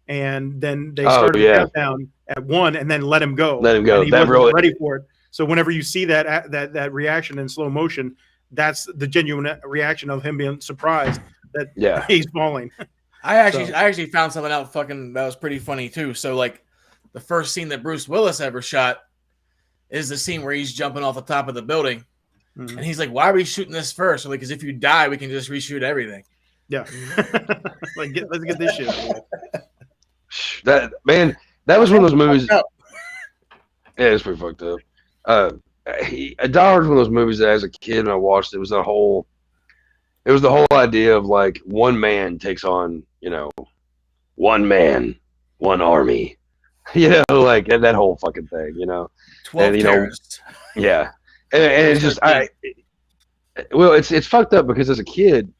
S3: And then they started the countdown at 1, and then let him go.
S5: Let him go.
S3: And he wasn't ready for it. So whenever you see that reaction in slow motion, that's the genuine reaction of him being surprised that he's falling.
S1: I actually found something out that was pretty funny too. So like the first scene that Bruce Willis ever shot is the scene where he's jumping off the top of the building. And he's like, why are we shooting this first? So like, because if you die, we can just reshoot everything.
S3: Yeah. Like, let's get this shit out of
S5: That was one of those movies. Yeah, it's pretty fucked up. Die Hard was one of those movies that as a kid when I watched it was the whole idea of like one man takes on, one man, one army, like that whole fucking thing,
S1: 12 terrorists.
S5: Yeah. And it's just, it's fucked up because as a kid,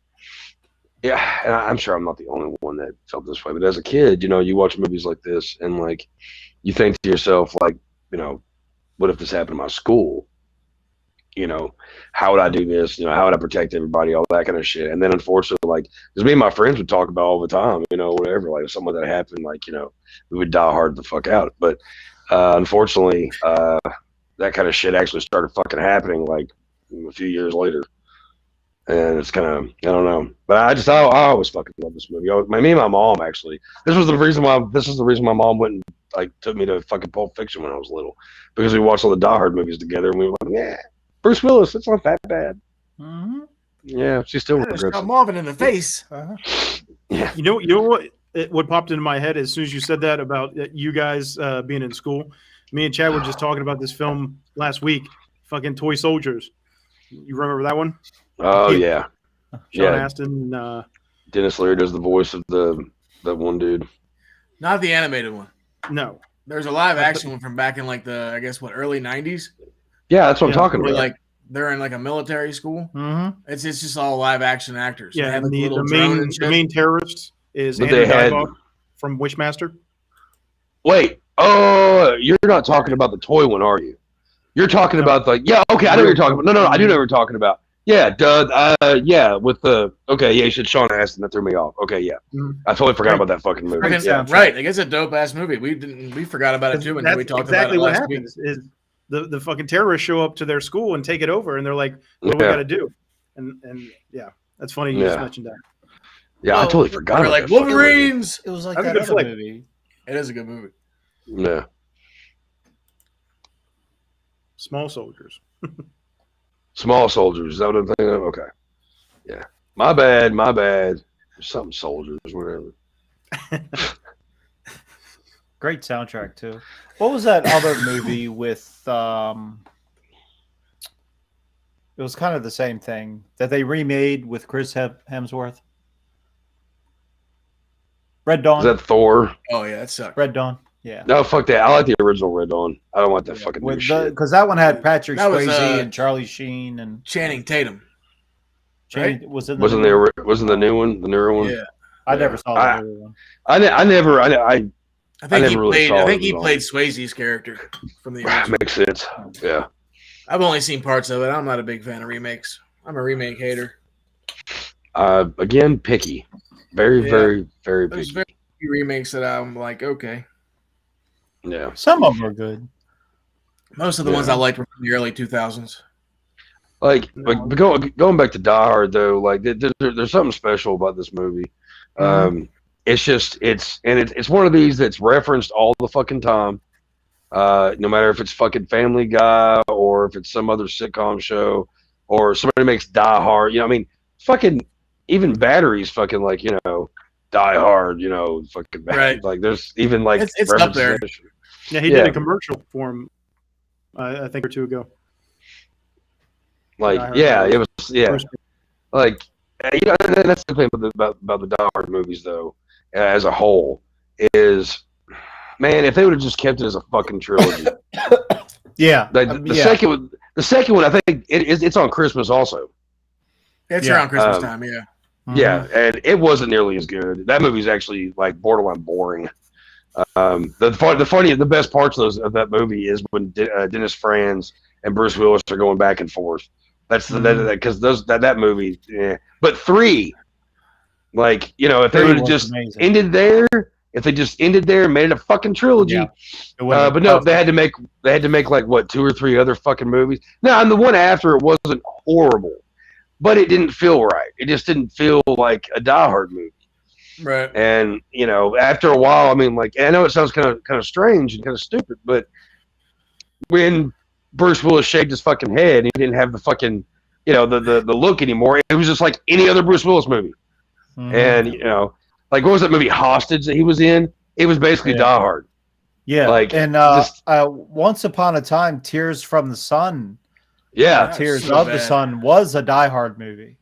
S5: yeah, and I'm sure I'm not the only one that felt this way, but as a kid, you watch movies like this and like, you think to yourself, like, what if this happened in my school? How would I do this? How would I protect everybody? All that kind of shit. And then unfortunately, like, because me and my friends would talk about all the time, whatever, like if something that happened, like, we would die hard the fuck out. But unfortunately, that kind of shit actually started fucking happening like a few years later. And it's kind of, I don't know, but I always fucking love this movie. Me and my mom actually. This was the reason my mom went and like took me to fucking Pulp Fiction when I was little, because we watched all the Die Hard movies together, and we were like, yeah, Bruce Willis, it's not that bad. Mm-hmm. Yeah, she still regrets it.
S1: Marvin in the face.
S5: Yeah.
S3: You know what popped into my head as soon as you said that about you guys being in school. Me and Chad were just talking about this film last week, fucking Toy Soldiers. You remember that one?
S5: Oh yeah.
S3: Sean Astin.
S5: Dennis Leary does the voice of that one dude.
S1: Not the animated one.
S3: No.
S1: There's a live action one from back in like the early 90s.
S5: Yeah, that's what I'm talking about.
S1: Like they're in like a military school.
S2: Mm-hmm.
S1: It's just all live action actors.
S3: Yeah,
S1: and
S3: like the main terrorist is
S5: but
S3: Andrew Divock from Wishmaster.
S5: Wait, you're not talking about the toy one, are you? You're talking about I know what you're talking about. No, I do know what you're talking about. Yeah, with you said Sean Astin, that threw me off. Okay, yeah.
S3: Mm-hmm.
S5: I totally forgot about that fucking movie.
S1: Right, like it's a dope ass movie. We forgot about it too until we talked about it last week.
S3: Is the fucking terrorists show up to their school and take it over, and they're like, what do we got to do? And yeah, that's funny you just mentioned that.
S5: Yeah, I totally forgot.
S1: We're like Wolverines.
S2: It was like that other movie.
S1: It is a good movie.
S5: Yeah.
S3: Small Soldiers.
S5: Small Soldiers. Is that what I'm thinking of? Okay. Yeah. My bad. Something Soldiers, whatever.
S2: Great soundtrack too. What was that other movie with? It was kind of the same thing that they remade with Chris Hemsworth. Red Dawn.
S5: Is that Thor?
S1: Oh yeah, that sucked.
S2: Red Dawn. Yeah.
S5: No, fuck that. I like the original Red Dawn. I don't want that fucking new shit.
S2: Because that one had Patrick
S1: That was,
S2: Swayze and Charlie Sheen and
S1: Channing Tatum.
S2: Channing,
S1: Right?
S2: wasn't
S5: the new one, the newer one?
S1: Yeah.
S2: I never saw the newer one.
S5: I
S1: think
S5: never
S1: he played Swayze's character from the original.
S5: Makes sense. Yeah.
S1: I've only seen parts of it. I'm not a big fan of remakes. I'm a remake hater.
S5: Again, picky. Very, very, very
S1: There's
S5: picky.
S1: very few remakes that I'm like, okay.
S5: Yeah.
S2: Some of them are good.
S1: Most of the ones I liked were from the early 2000s.
S5: Like going back to Die Hard though, like there's something special about this movie. It's just it's one of these that's referenced all the fucking time. No matter if it's fucking Family Guy or if it's some other sitcom show or somebody makes Die Hard, I mean, fucking even Batteries fucking like, Die Hard, fucking
S1: Right.
S5: like there's even like
S1: it's up there.
S3: Yeah, he did a commercial for him, I think, or two ago.
S5: Like, it was, like, that's the thing about the Die Hard movies, though, as a whole, is, man, if they would have just kept it as a fucking trilogy.
S2: Yeah.
S5: Like, the second one, I think it's on Christmas also.
S1: It's around Christmas time, yeah.
S5: Yeah, and it wasn't nearly as good. That movie's actually like borderline boring. The best parts of that movie is when Dennis Franz and Bruce Willis are going back and forth. That's because that movie. Yeah. But 3, like if they would have just ended there, if they just ended there and made it a fucking trilogy. But no, they had to make like what 2 or 3 other fucking movies. No, and the one after it wasn't horrible, but it didn't feel right. It just didn't feel like a Die Hard movie.
S1: Right.
S5: And after a while, I mean, like, I know it sounds kind of strange and kind of stupid, but when Bruce Willis shaved his fucking head, he didn't have the fucking the look anymore. It was just like any other Bruce Willis movie. And like what was that movie Hostage that he was in? It was basically Die Hard.
S2: Yeah,
S5: like
S2: and Once Upon a Time, Tears from the Sun.
S5: Yeah,
S2: Tears of the Sun was a Die Hard movie.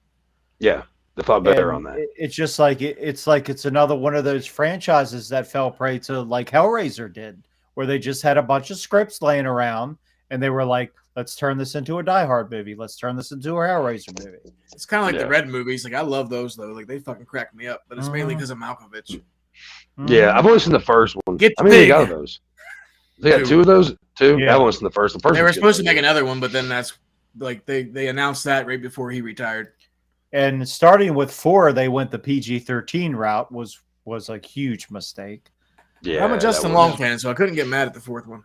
S5: Yeah, they thought better on that.
S2: It's just like it's another one of those franchises that fell prey to like Hellraiser did, where they just had a bunch of scripts laying around and they were like, let's turn this into a Die Hard movie. Let's turn this into a Hellraiser movie. It's
S1: kind of like the Red movies. Like I love those though. Like they fucking crack me up. But it's mainly because of Malkovich.
S5: Yeah, I've only seen the first one.
S1: Get big.
S5: Got those. They got 2 of those. 2. Yeah. I've only seen the first. The first.
S1: They were supposed to make another one, but then that's like they announced that right before he retired.
S2: And starting with 4, they went the PG-13 route. Was a huge mistake.
S5: Yeah,
S1: I'm a Justin Long fan, so I couldn't get mad at the 4th one.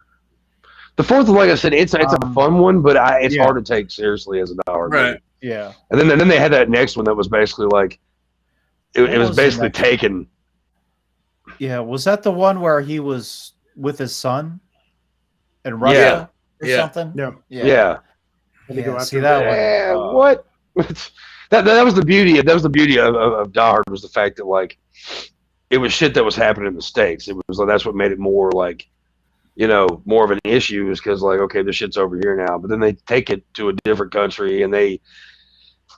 S5: The 4th one, like I said, it's a fun one, but it's hard to take seriously as a Die Hard movie.
S2: Yeah.
S5: And then they had that next one that was basically like it was basically taken.
S2: Yeah, was that the one where he was with his son in Russia or something?
S5: Yeah.
S2: See that one?
S5: Yeah, what? that was the beauty. That was the beauty of Die Hard, was the fact that like it was shit that was happening in the States. It was like that's what made it more like more of an issue, is because like, okay, this shit's over here now, but then they take it to a different country and they.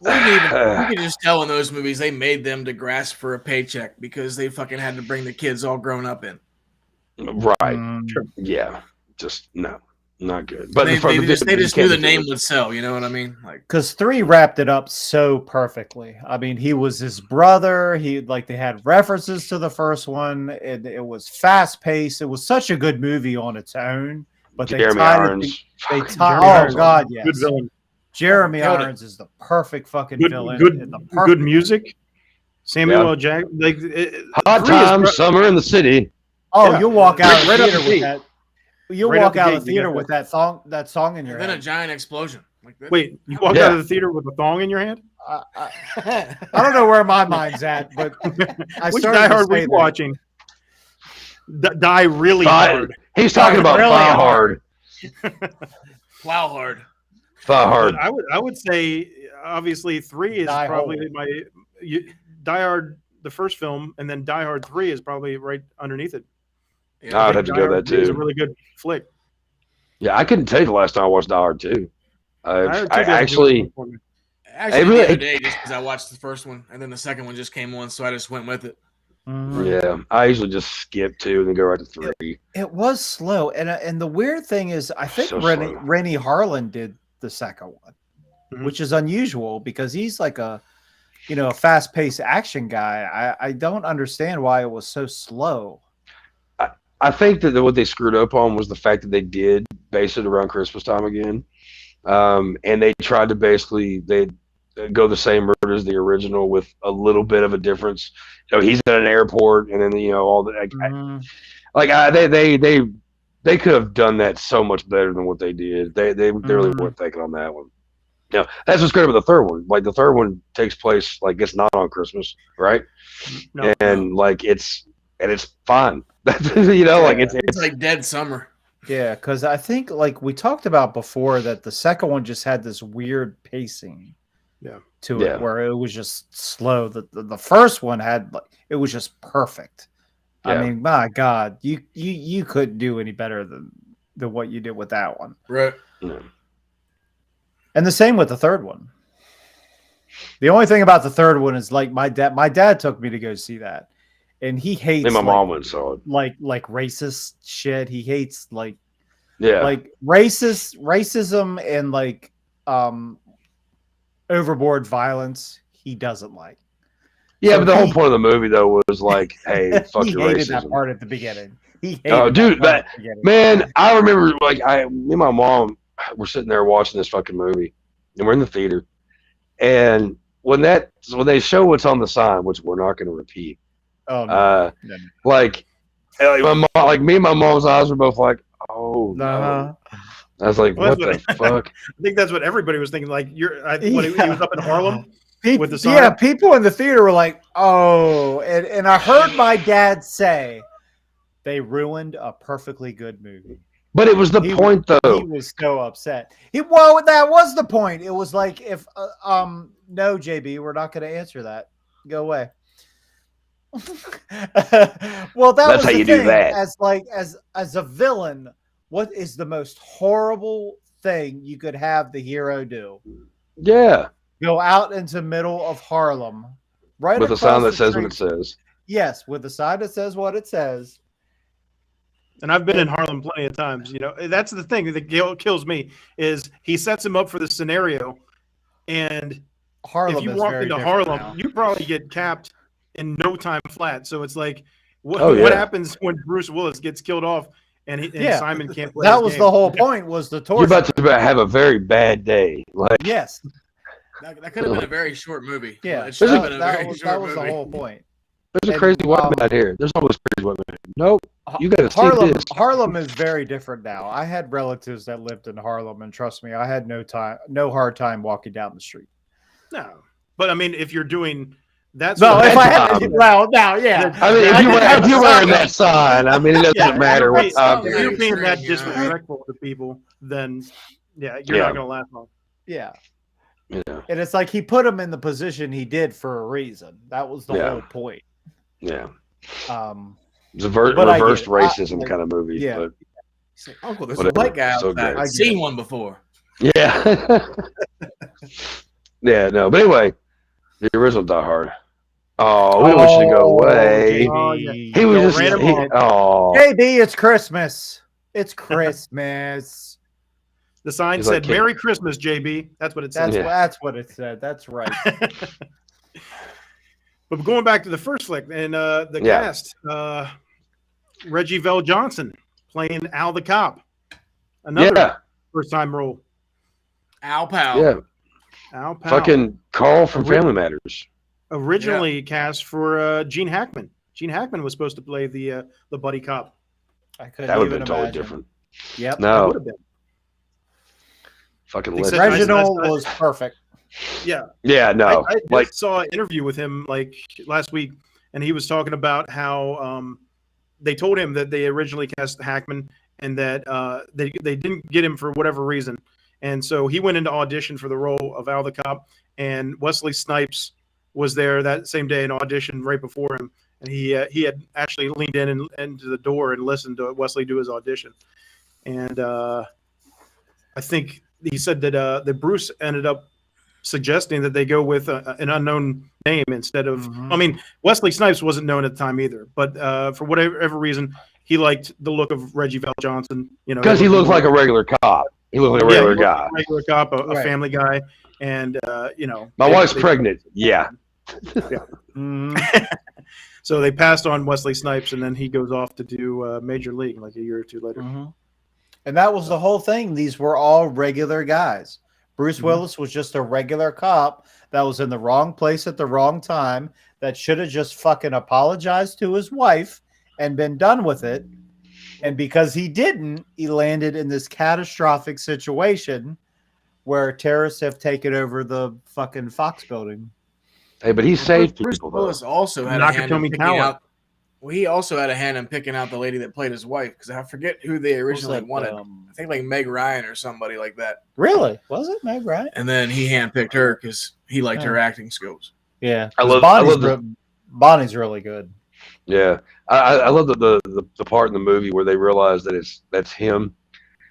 S1: You can just tell in those movies they made them to grasp for a paycheck because they fucking had to bring the kids all grown up in.
S5: Right. Sure. Yeah. Just no. Not good. But
S1: they just knew the name would sell, you know what I mean? Like,
S2: because 3 wrapped it up so perfectly. I mean, he was his brother. They had references to the first one. It was fast paced. It was such a good movie on its own. But
S5: Jeremy Irons.
S2: Oh God, yes.
S3: Good villain.
S2: Jeremy Irons is the perfect fucking villain.
S3: Good music. Samuel L. Jackson. Like
S5: Hot Times, Summer in the City.
S2: Oh, you'll walk out of the theater with that. You'll walk out of the theater with that song in your head.
S1: Then a giant explosion. Like this.
S3: Wait, you walk out of the theater with a thong in your hand?
S2: I don't know where my mind's at, but
S3: which Die Hard were you watching? Die really hard.
S5: He's talking about
S2: really
S5: Fly Hard.
S1: Plow hard.
S5: Fly Hard.
S3: I would say obviously 3 is probably Die Hard, the first film, and then Die Hard 3 is probably right underneath it.
S5: Yeah, I would have to go that too.
S3: It's a really good flick.
S5: Yeah, I couldn't tell you the last time I watched Die Hard 2. I actually
S1: the other day, just because I watched the first one and then the second one just came on, so I just went with it.
S5: Yeah, I usually just skip 2 and then go right to 3.
S2: It was slow, and the weird thing is, I think Rennie Harlan did the second one, which is unusual because he's like a fast-paced action guy. I don't understand why it was so slow.
S5: I think that what they screwed up on was the fact that they did base it around Christmas time again, and they tried to basically go the same route as the original with a little bit of a difference. He's at an airport, and then all the they could have done that so much better than what they did. They really weren't thinking on that one. That's what's great about the third one. Like the third one takes place like it's not on Christmas, right? It's fine. It's
S1: like dead summer.
S2: Yeah, because I think like we talked about before that the second one just had this weird pacing to it where it was just slow. The first one had it was just perfect. I mean, my God, you couldn't do any better than what you did with that one.
S1: Right.
S5: Yeah.
S2: And the same with the third one. The only thing about the third one is like my dad took me to go see that. And he hates
S5: my mom went saw it.
S2: Like racist shit. He hates like racism and like overboard violence. He doesn't like.
S5: Yeah, but the whole point of the movie though was like, hey, fuck your racism. He hated
S2: that part at the beginning.
S5: Man, I remember like me and my mom were sitting there watching this fucking movie, and we're in the theater, and when they show what's on the sign, which we're not going to repeat,
S4: Oh no.
S5: like my mom, like me and my mom's eyes were both like, oh no. I was like, what the fuck?
S3: I think that's what everybody was thinking. Like, he was up in Harlem with the sign.
S4: Yeah, people in the theater were like, "Oh," and I heard my dad say, "They ruined a perfectly good movie."
S5: But it was the point, though.
S4: He was so upset. Well, that was the point. It was like, if no, JB, we're not going to answer that. Go away. Well, that's
S5: how you do that.
S4: As a villain, what is the most horrible thing you could have the hero do?
S5: Yeah.
S4: Go out into the middle of Harlem, right
S5: with a sign that says what it says.
S4: Yes, with a sign that says what it says.
S3: And I've been in Harlem plenty of times. You know, that's the thing that kills me is he sets him up for the scenario, and
S4: Harlem
S3: if you walk into Harlem, you probably get capped in no time flat. So it's like, what happens when Bruce Willis gets killed off and Simon can't play?
S4: That was the whole point. Was the torture?
S5: You're about to have a very bad day. Like
S4: yes,
S1: that could have been a very short movie.
S4: Yeah,
S1: it should have been a very
S4: that
S1: short
S4: was
S1: movie.
S4: the whole point.
S5: There's a crazy white man here. There's always crazy white man. Nope. You got to see this.
S4: Harlem is very different now. I had relatives that lived in Harlem, and trust me, I had no hard time walking down the street.
S3: No, but I mean, if you're doing that,
S4: no, if I had to, well, now, yeah.
S5: I mean, if you're wearing that sign, I mean, it doesn't matter what time.
S3: If you're being that disrespectful to people, then you're not going to last long.
S4: Yeah.
S5: Yeah.
S4: And it's like he put him in the position he did for a reason. That was the whole point.
S5: Yeah.
S4: It's
S5: a reversed racism kind of movie.
S4: Yeah.
S5: But
S1: like, Uncle, there's a white guy outside. I've seen one before.
S5: Yeah. Yeah, no. But anyway, the original Die Hard. Oh, we want you to go away. He was just
S4: JB, it's Christmas. It's Christmas.
S3: The sign said "Merry Christmas, JB." That's what it said.
S4: That's what it said. That's right.
S3: But going back to the first flick and the cast, Reggie Johnson playing Al the cop, another first-time role.
S1: Al Pal.
S5: Yeah.
S3: Al Pal.
S5: Fucking Carl from Family Matters.
S3: Originally cast for Gene Hackman. Gene Hackman was supposed to play the buddy cop.
S5: That would have been totally different.
S4: Yep.
S5: No.
S3: Would have been.
S5: Fucking
S4: Reginald was perfect.
S3: Yeah.
S5: Yeah, no.
S3: I saw an interview with him like last week, and he was talking about how they told him that they originally cast Hackman and that they didn't get him for whatever reason. And so he went into audition for the role of Al the cop, and Wesley Snipes was there that same day and auditioned right before him. And he had actually leaned in into the door and listened to Wesley do his audition. And I think he said that Bruce ended up suggesting that they go with an unknown name instead of. I mean, Wesley Snipes wasn't known at the time either, but for whatever reason, he liked the look of Reggie Johnson. You know,
S5: because he looked like a regular cop. He looked like a regular guy,
S3: a regular cop, a family guy, and you know,
S5: my wife's pregnant. Yeah.
S3: So they passed on Wesley Snipes, and then he goes off to do Major League like a year or two later.
S4: And that was the whole thing. These were all regular guys. Bruce Willis was just a regular cop that was in the wrong place at the wrong time, that should have just fucking apologized to his wife and been done with it. And because he didn't, he landed in this catastrophic situation where terrorists have taken over the fucking Fox building.
S5: Hey, but he saved
S1: Bruce
S5: people.
S1: Willis also had a hand in picking out. Well, he also had a hand in picking out the lady that played his wife, because I forget who they originally wanted. I think like Meg Ryan or somebody like that.
S4: Really? Was it Meg Ryan?
S1: And then he handpicked her because he liked her acting skills.
S4: Yeah,
S5: Bonnie's
S4: really good.
S5: Yeah, I love the part in the movie where they realize that that's him.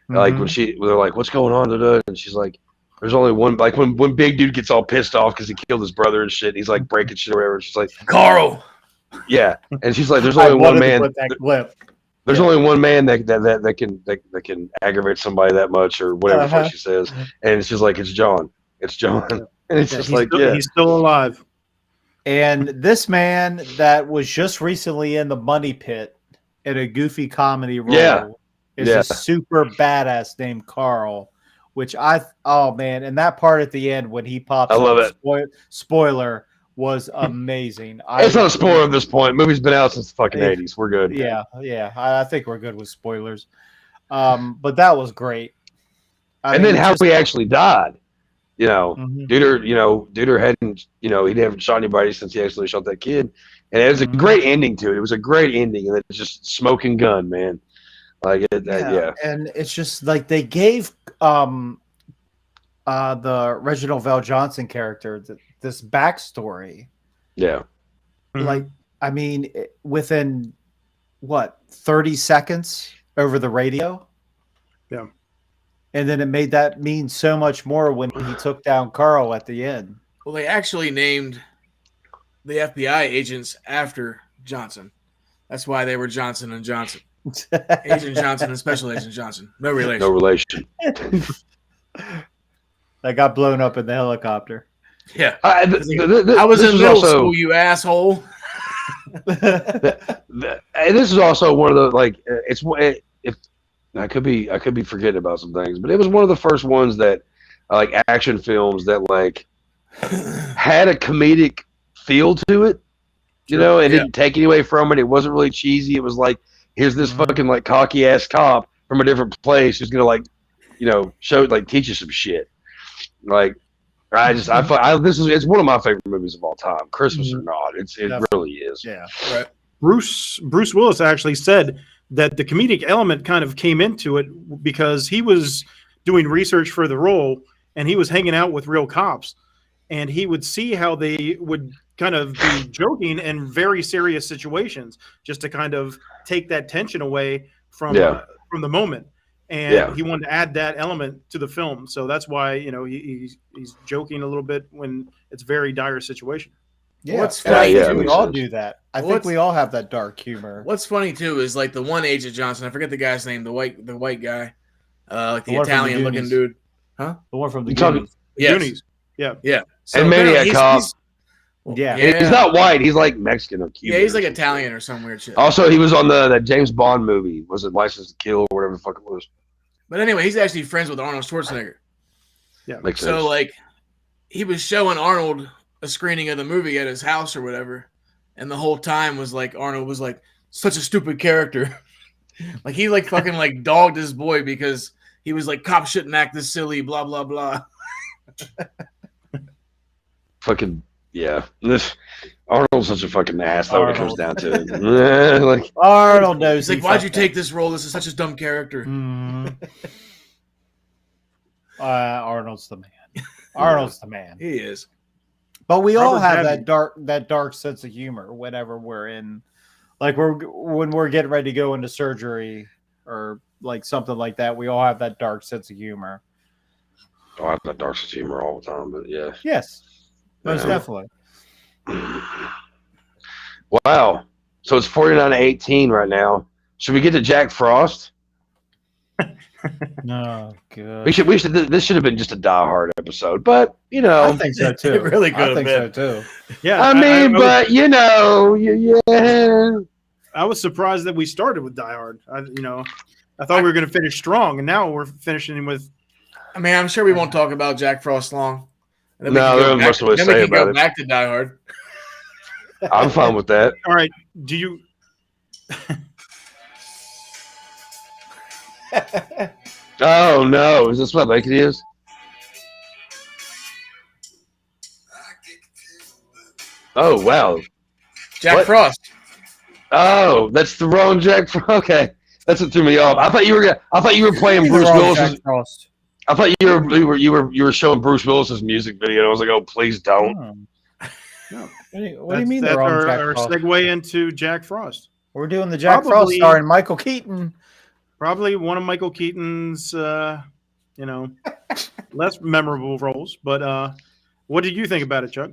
S5: Like when they're like, "What's going on today?" And she's like, "There's only one." Like when big dude gets all pissed off because he killed his brother and shit. And he's like breaking shit or whatever. She's like,
S1: "Carl."
S5: Yeah, and she's like, "There's only one man. There's only one man that can aggravate somebody that much or whatever the fuck she says." And it's just like, "It's John. It's John." And it's just like,
S3: he's still alive.
S4: And this man that was just recently in the Money Pit in a goofy comedy role is a super badass named Carl,
S2: which and that part at the end when he pops
S5: I love
S2: up,
S5: it.
S2: Spoiler was amazing.
S5: It's not a spoiler at this point. Movie's been out since the fucking 80s. We're good.
S2: Yeah. I think we're good with spoilers. But that was great.
S5: Then how he actually died.
S2: Mhm.
S5: Duder hadn't, he hadn't shot anybody since he actually shot that kid. And it was a great ending to it. It was a great ending. And it's just smoking gun, man. Like it, yeah.
S2: And it's just like they gave the Reginald Val Johnson character this backstory.
S5: Yeah.
S2: Like, within 30 seconds over the radio.
S3: Yeah.
S2: And then it made that mean so much more when he took down Carl at the end.
S1: Well, they actually named the FBI agents after Johnson. That's why they were Johnson and Johnson. Agent Johnson and Special Agent Johnson. No relation.
S5: No relation.
S2: That got blown up in the helicopter.
S1: Yeah.
S5: I
S1: was in middle school, you asshole.
S5: This is also one of the I could be forgetting about some things, but it was one of the first ones that action films that had a comedic feel to it. It didn't take any away from it. It wasn't really cheesy. It was like, here's this fucking cocky ass cop from a different place who's gonna show teach you some shit. It's one of my favorite movies of all time. Christmas or not, it really is.
S2: Yeah.
S1: Right.
S3: Bruce Willis actually said that the comedic element kind of came into it because he was doing research for the role and he was hanging out with real cops, and he would see how they would kind of be joking in very serious situations just to kind of take that tension away from the moment. And he wanted to add that element to the film. So that's why, he's joking a little bit when it's very dire situation.
S2: Yeah,
S1: what's funny too,
S2: we all do that. I think we all have that dark humor.
S1: What's funny too is the one Agent Johnson. I forget the guy's name. The white guy, the Italian looking dude. Huh?
S2: The one from the Goonies.
S3: Goonies. Yeah.
S1: Yeah.
S5: So and Maniac Cop.
S2: Yeah.
S5: He's not white. He's Mexican or Cuban.
S1: Yeah, he's Italian or some weird shit.
S5: Also, he was on that James Bond movie. Was it License to Kill or whatever the fuck it was?
S1: But anyway, he's actually friends with Arnold Schwarzenegger.
S3: Yeah.
S5: Makes sense.
S1: So he was showing Arnold a screening of the movie at his house or whatever, and the whole time was Arnold was such a stupid character. He fucking dogged his boy because he was cops shouldn't act this silly, blah blah blah.
S5: Fucking yeah. Arnold's such a fucking ass. That's what it comes down to.
S2: Arnold knows.
S1: He's why'd you take this role? This is such a dumb character.
S2: Arnold's the man. Arnold's the man.
S1: He is.
S2: But we all have that dark sense of humor whenever we're in, when we're getting ready to go into surgery or something like that. We all have that dark sense of humor.
S5: Oh, I have that dark sense of humor all the time, but yeah.
S2: Yes, most definitely.
S5: Wow. So it's 49-18 right now. Should we get to Jack Frost?
S2: No, good.
S5: We should. This should have been just a Die Hard episode, but
S2: I think so too.
S1: It really could have
S2: So
S1: been.
S2: too.
S3: Yeah,
S5: yeah.
S3: I was surprised that we started with Die Hard. I thought we were going to finish strong, and now we're finishing with.
S1: I'm sure we won't talk about Jack Frost long.
S5: No, there's much to say about it.
S1: Back to Die Hard.
S5: I'm fine with that.
S3: All right. Do you?
S5: Oh no! Is this what like it is? Oh wow!
S1: Jack Frost.
S5: Oh, that's the wrong Jack Frost. Okay, that's what threw me off. I thought you were playing Bruce Willis's. I thought you were showing Bruce Willis's music video. I was like, oh, please don't.
S2: No. What do you mean?
S3: That's
S2: our
S3: segue into Jack Frost.
S2: We're doing the Jack Frost starring Michael Keaton.
S3: Probably one of Michael Keaton's, less memorable roles. But what did you think about it, Chuck?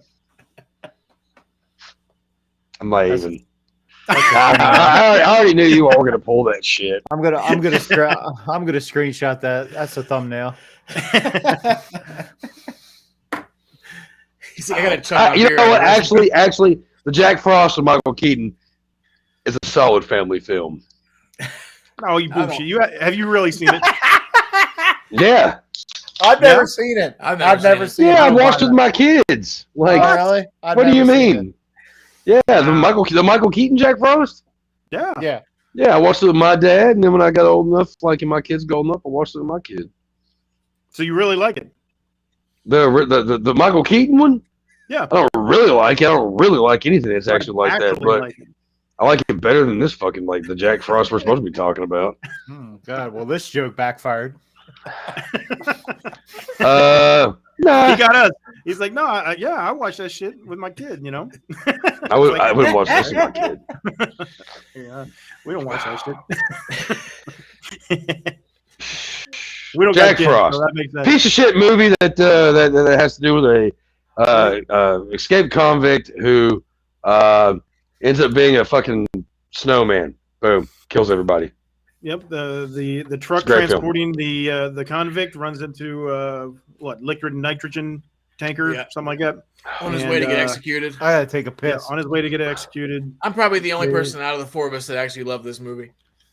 S5: I'm not even. I already knew you all were gonna pull that shit.
S2: I'm gonna screenshot that. That's a thumbnail.
S1: I gotta chuck
S5: you know what? Actually, the Jack Frost and Michael Keaton is a solid family film.
S3: Oh, you bullshit! Have you really seen it?
S5: Yeah.
S4: I've never seen it.
S1: I've never
S4: seen it.
S5: Yeah, I watched it with my kids. Like,
S4: really?
S5: What do you mean? Yeah, the Michael Keaton Jack Frost.
S3: Yeah.
S5: Yeah, I watched it with my dad, and then when I got old enough, like, and my kids got old enough, I watched it with my kid.
S3: So you really like it?
S5: The Michael Keaton one?
S3: Yeah.
S5: I don't really like it. I don't really like anything that's actually like that, but I like it better than this fucking, like, the Jack Frost we're supposed to be talking about.
S2: Oh, God, well, this joke backfired.
S5: Nah.
S3: He got us. He's like, no, I watch that shit with my kid, you know?
S5: I wouldn't watch this with my kid.
S3: Yeah, we don't watch that shit. We don't
S5: Jack
S3: got kids,
S5: Frost.
S3: so that makes sense.
S5: Piece of shit movie that has to do with a escaped convict who ends up being a fucking snowman. Boom, kills everybody.
S3: Yep, the truck
S5: Great
S3: transporting the convict runs into liquid nitrogen tanker, something like that.
S1: On his way to get executed.
S2: I gotta take a piss.
S3: Yeah, on his way to get executed.
S1: I'm probably the only person out of the four of us that actually loved this movie.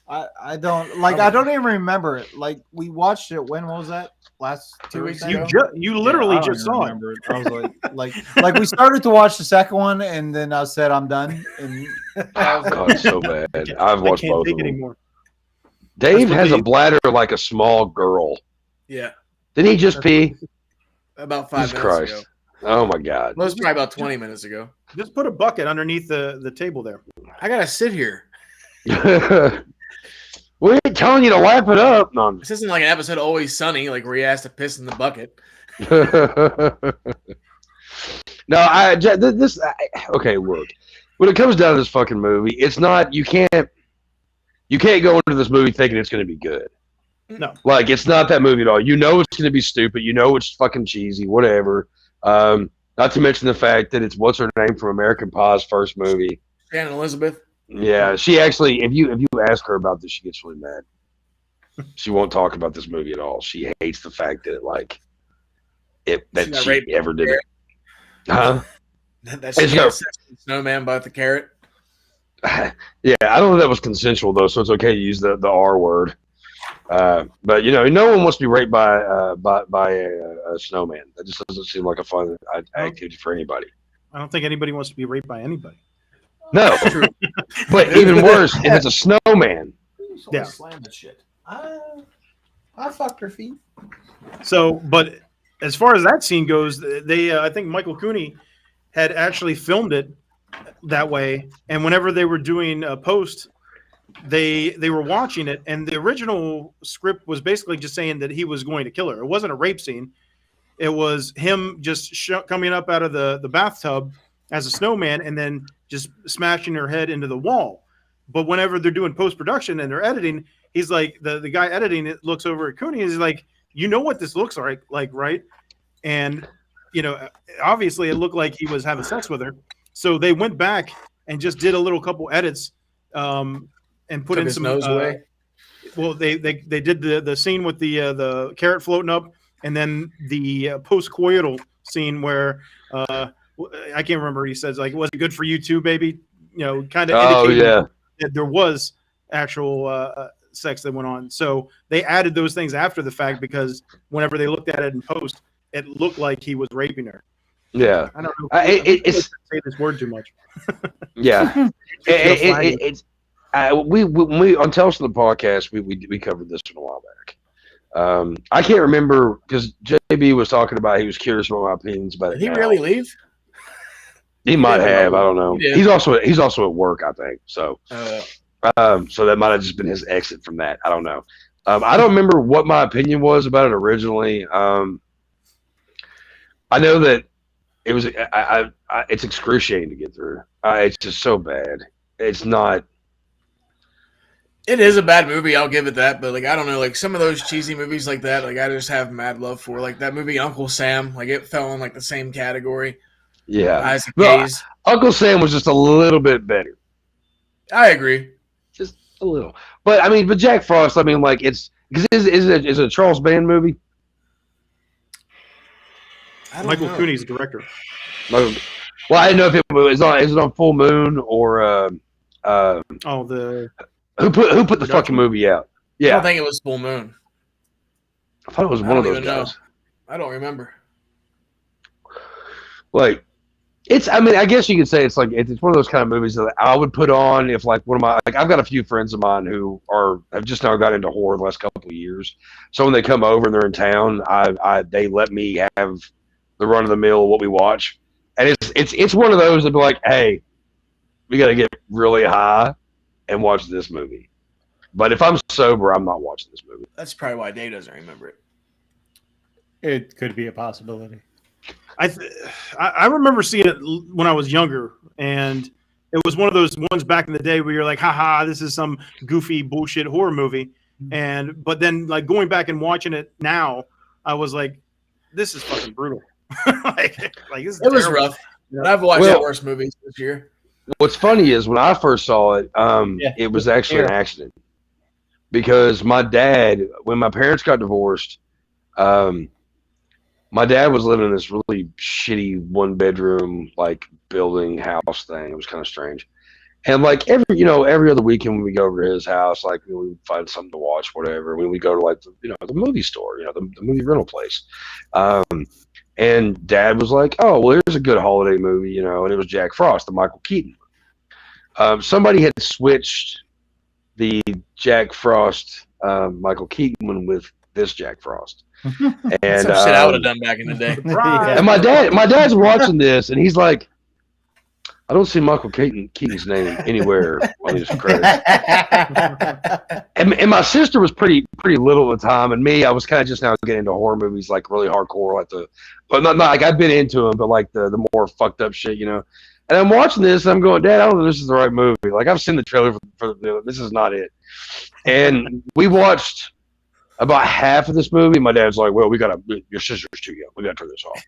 S4: I don't like. I don't even remember it. Like we watched it. When was that? Last 2 weeks ago.
S3: You literally just saw it.
S4: I was like we started to watch the second one, and then I said I'm done. And
S5: Oh, it's so bad. I've watched
S3: I can't
S5: both
S3: take
S5: of
S3: it
S5: them.
S3: anymore.
S5: Dave has a bladder like a small girl.
S1: Yeah.
S5: Didn't he just pee?
S1: About 5
S5: Jesus
S1: minutes
S5: Christ.
S1: ago.
S5: Oh my God.
S1: Well, it was probably about 20 minutes ago.
S3: Just put a bucket underneath the table there.
S1: I gotta sit here.
S5: We ain't telling you to lap it up. No,
S1: This isn't like an episode of Always Sunny, like where he has to piss in the bucket.
S5: No, okay, look. When it comes down to this fucking movie, it's not, you can't go into this movie thinking it's going to be good.
S3: No.
S5: Like, it's not that movie at all. You know it's going to be stupid. You know it's fucking cheesy, whatever. Not to mention the fact that it's what's her name from American Pie's first movie.
S1: Shannon Elizabeth.
S5: Yeah, she actually, if you ask her about this, she gets really mad. She won't talk about this movie at all. She hates the fact that she ever did it. Huh?
S1: That she got sex with the snowman by the carrot.
S5: Yeah, I don't know if that was consensual though, so it's okay to use the R word. But you know, no one wants to be raped by a snowman. That just doesn't seem like a fun activity for anybody.
S3: I don't think anybody wants to be raped by anybody.
S5: No, but even worse, if it's a snowman.
S3: Yeah.
S4: Slam the shit. I fucked her feet.
S3: So, but as far as that scene goes, they I think Michael Cooney had actually filmed it that way, and whenever they were doing a post, they were watching it, and the original script was basically just saying that he was going to kill her. It wasn't a rape scene. It was him just coming up out of the bathtub as a snowman and then just smashing her head into the wall. But whenever they're doing post-production and they're editing, he's like, the guy editing it looks over at Cooney and he's like, you know what this looks like, right? And, you know, obviously it looked like he was having sex with her. So they went back and just did a little couple edits and put in some
S1: nose away.
S3: Well, they did the scene with the carrot floating up, and then the post-coital scene where I can't remember. He says like, "Was it good for you too, baby?" You know, kind of indicating that there was actual sex that went on. So they added those things after the fact because whenever they looked at it in post, it looked like he was raping her.
S5: Yeah,
S3: I don't know.
S5: It's
S3: say this word too much.
S5: Yeah, it's we on Tales from the Podcast we covered this one a while back. I can't remember because JB was talking about he was curious about my opinions about it.
S1: Did he really leave?
S5: He might have. I don't know. He's also at work, I think. So, so that might have just been his exit from that. I don't know. I don't remember what my opinion was about it originally. I know that it was. It's excruciating to get through. It's just so bad. It's not.
S1: It is a bad movie, I'll give it that, but like I don't know, like some of those cheesy movies like that, like I just have mad love for. Like that movie Uncle Sam, like it fell in like the same category.
S5: Yeah.
S1: Isaac
S5: Well,
S1: Hayes.
S5: Uncle Sam was just a little bit better.
S1: I agree.
S5: Just a little. But I mean, but Jack Frost, I mean, like is it a Charles Band movie?
S3: Michael Cooney's the director.
S5: Well, I didn't know if it was on. Is it on Full Moon or who put the fucking movie out?
S1: I
S5: Yeah,
S1: don't think it was Full Moon.
S5: I thought it was one of those guys.
S1: I don't remember.
S5: Like, I mean, I guess you could say it's like it's one of those kind of movies that I would put on if like one of my I've got a few friends of mine who have just now got into horror the last couple of years. So when they come over and they're in town, they let me have the run of the mill what we watch, and it's one of those that be like, hey, we got to get really high and watch this movie. But if I'm sober, I'm not watching this movie.
S1: That's probably why Dave doesn't remember it.
S2: It could be a possibility.
S3: I remember seeing it when I was younger, and it was one of those ones back in the day where you're like, haha, this is some goofy bullshit horror movie. But then like going back and watching it now, I was like, this is fucking brutal. like this is
S1: it was rough. Yeah. I've watched worse movies this year.
S5: What's funny is when I first saw it, it was actually an accident. Because my dad, when my parents got divorced, my dad was living in this really shitty 1-bedroom like building house thing. It was kind of strange. And like every other weekend when we go over to his house, like we would find something to watch, whatever. When we go to like the movie store, the movie rental place. And Dad was like, "Oh, well, here's a good holiday movie," and it was Jack Frost, the Michael Keaton. Somebody had switched the Jack Frost Michael Keaton one with this Jack Frost. And
S1: some shit I would have done back in the day.
S5: And my dad's watching this, and he's like, I don't see Michael Keaton's name anywhere on these credits. and my sister was pretty little at the time, and me, I was kind of just now getting into horror movies, like really hardcore, but not like I've been into them, but like the more fucked up shit, And I'm watching this, and I'm going, Dad, I don't know if this is the right movie. Like I've seen the trailer for this is not it. And we watched about half of this movie. My dad's like, well, your sister's too young. We got to turn this off.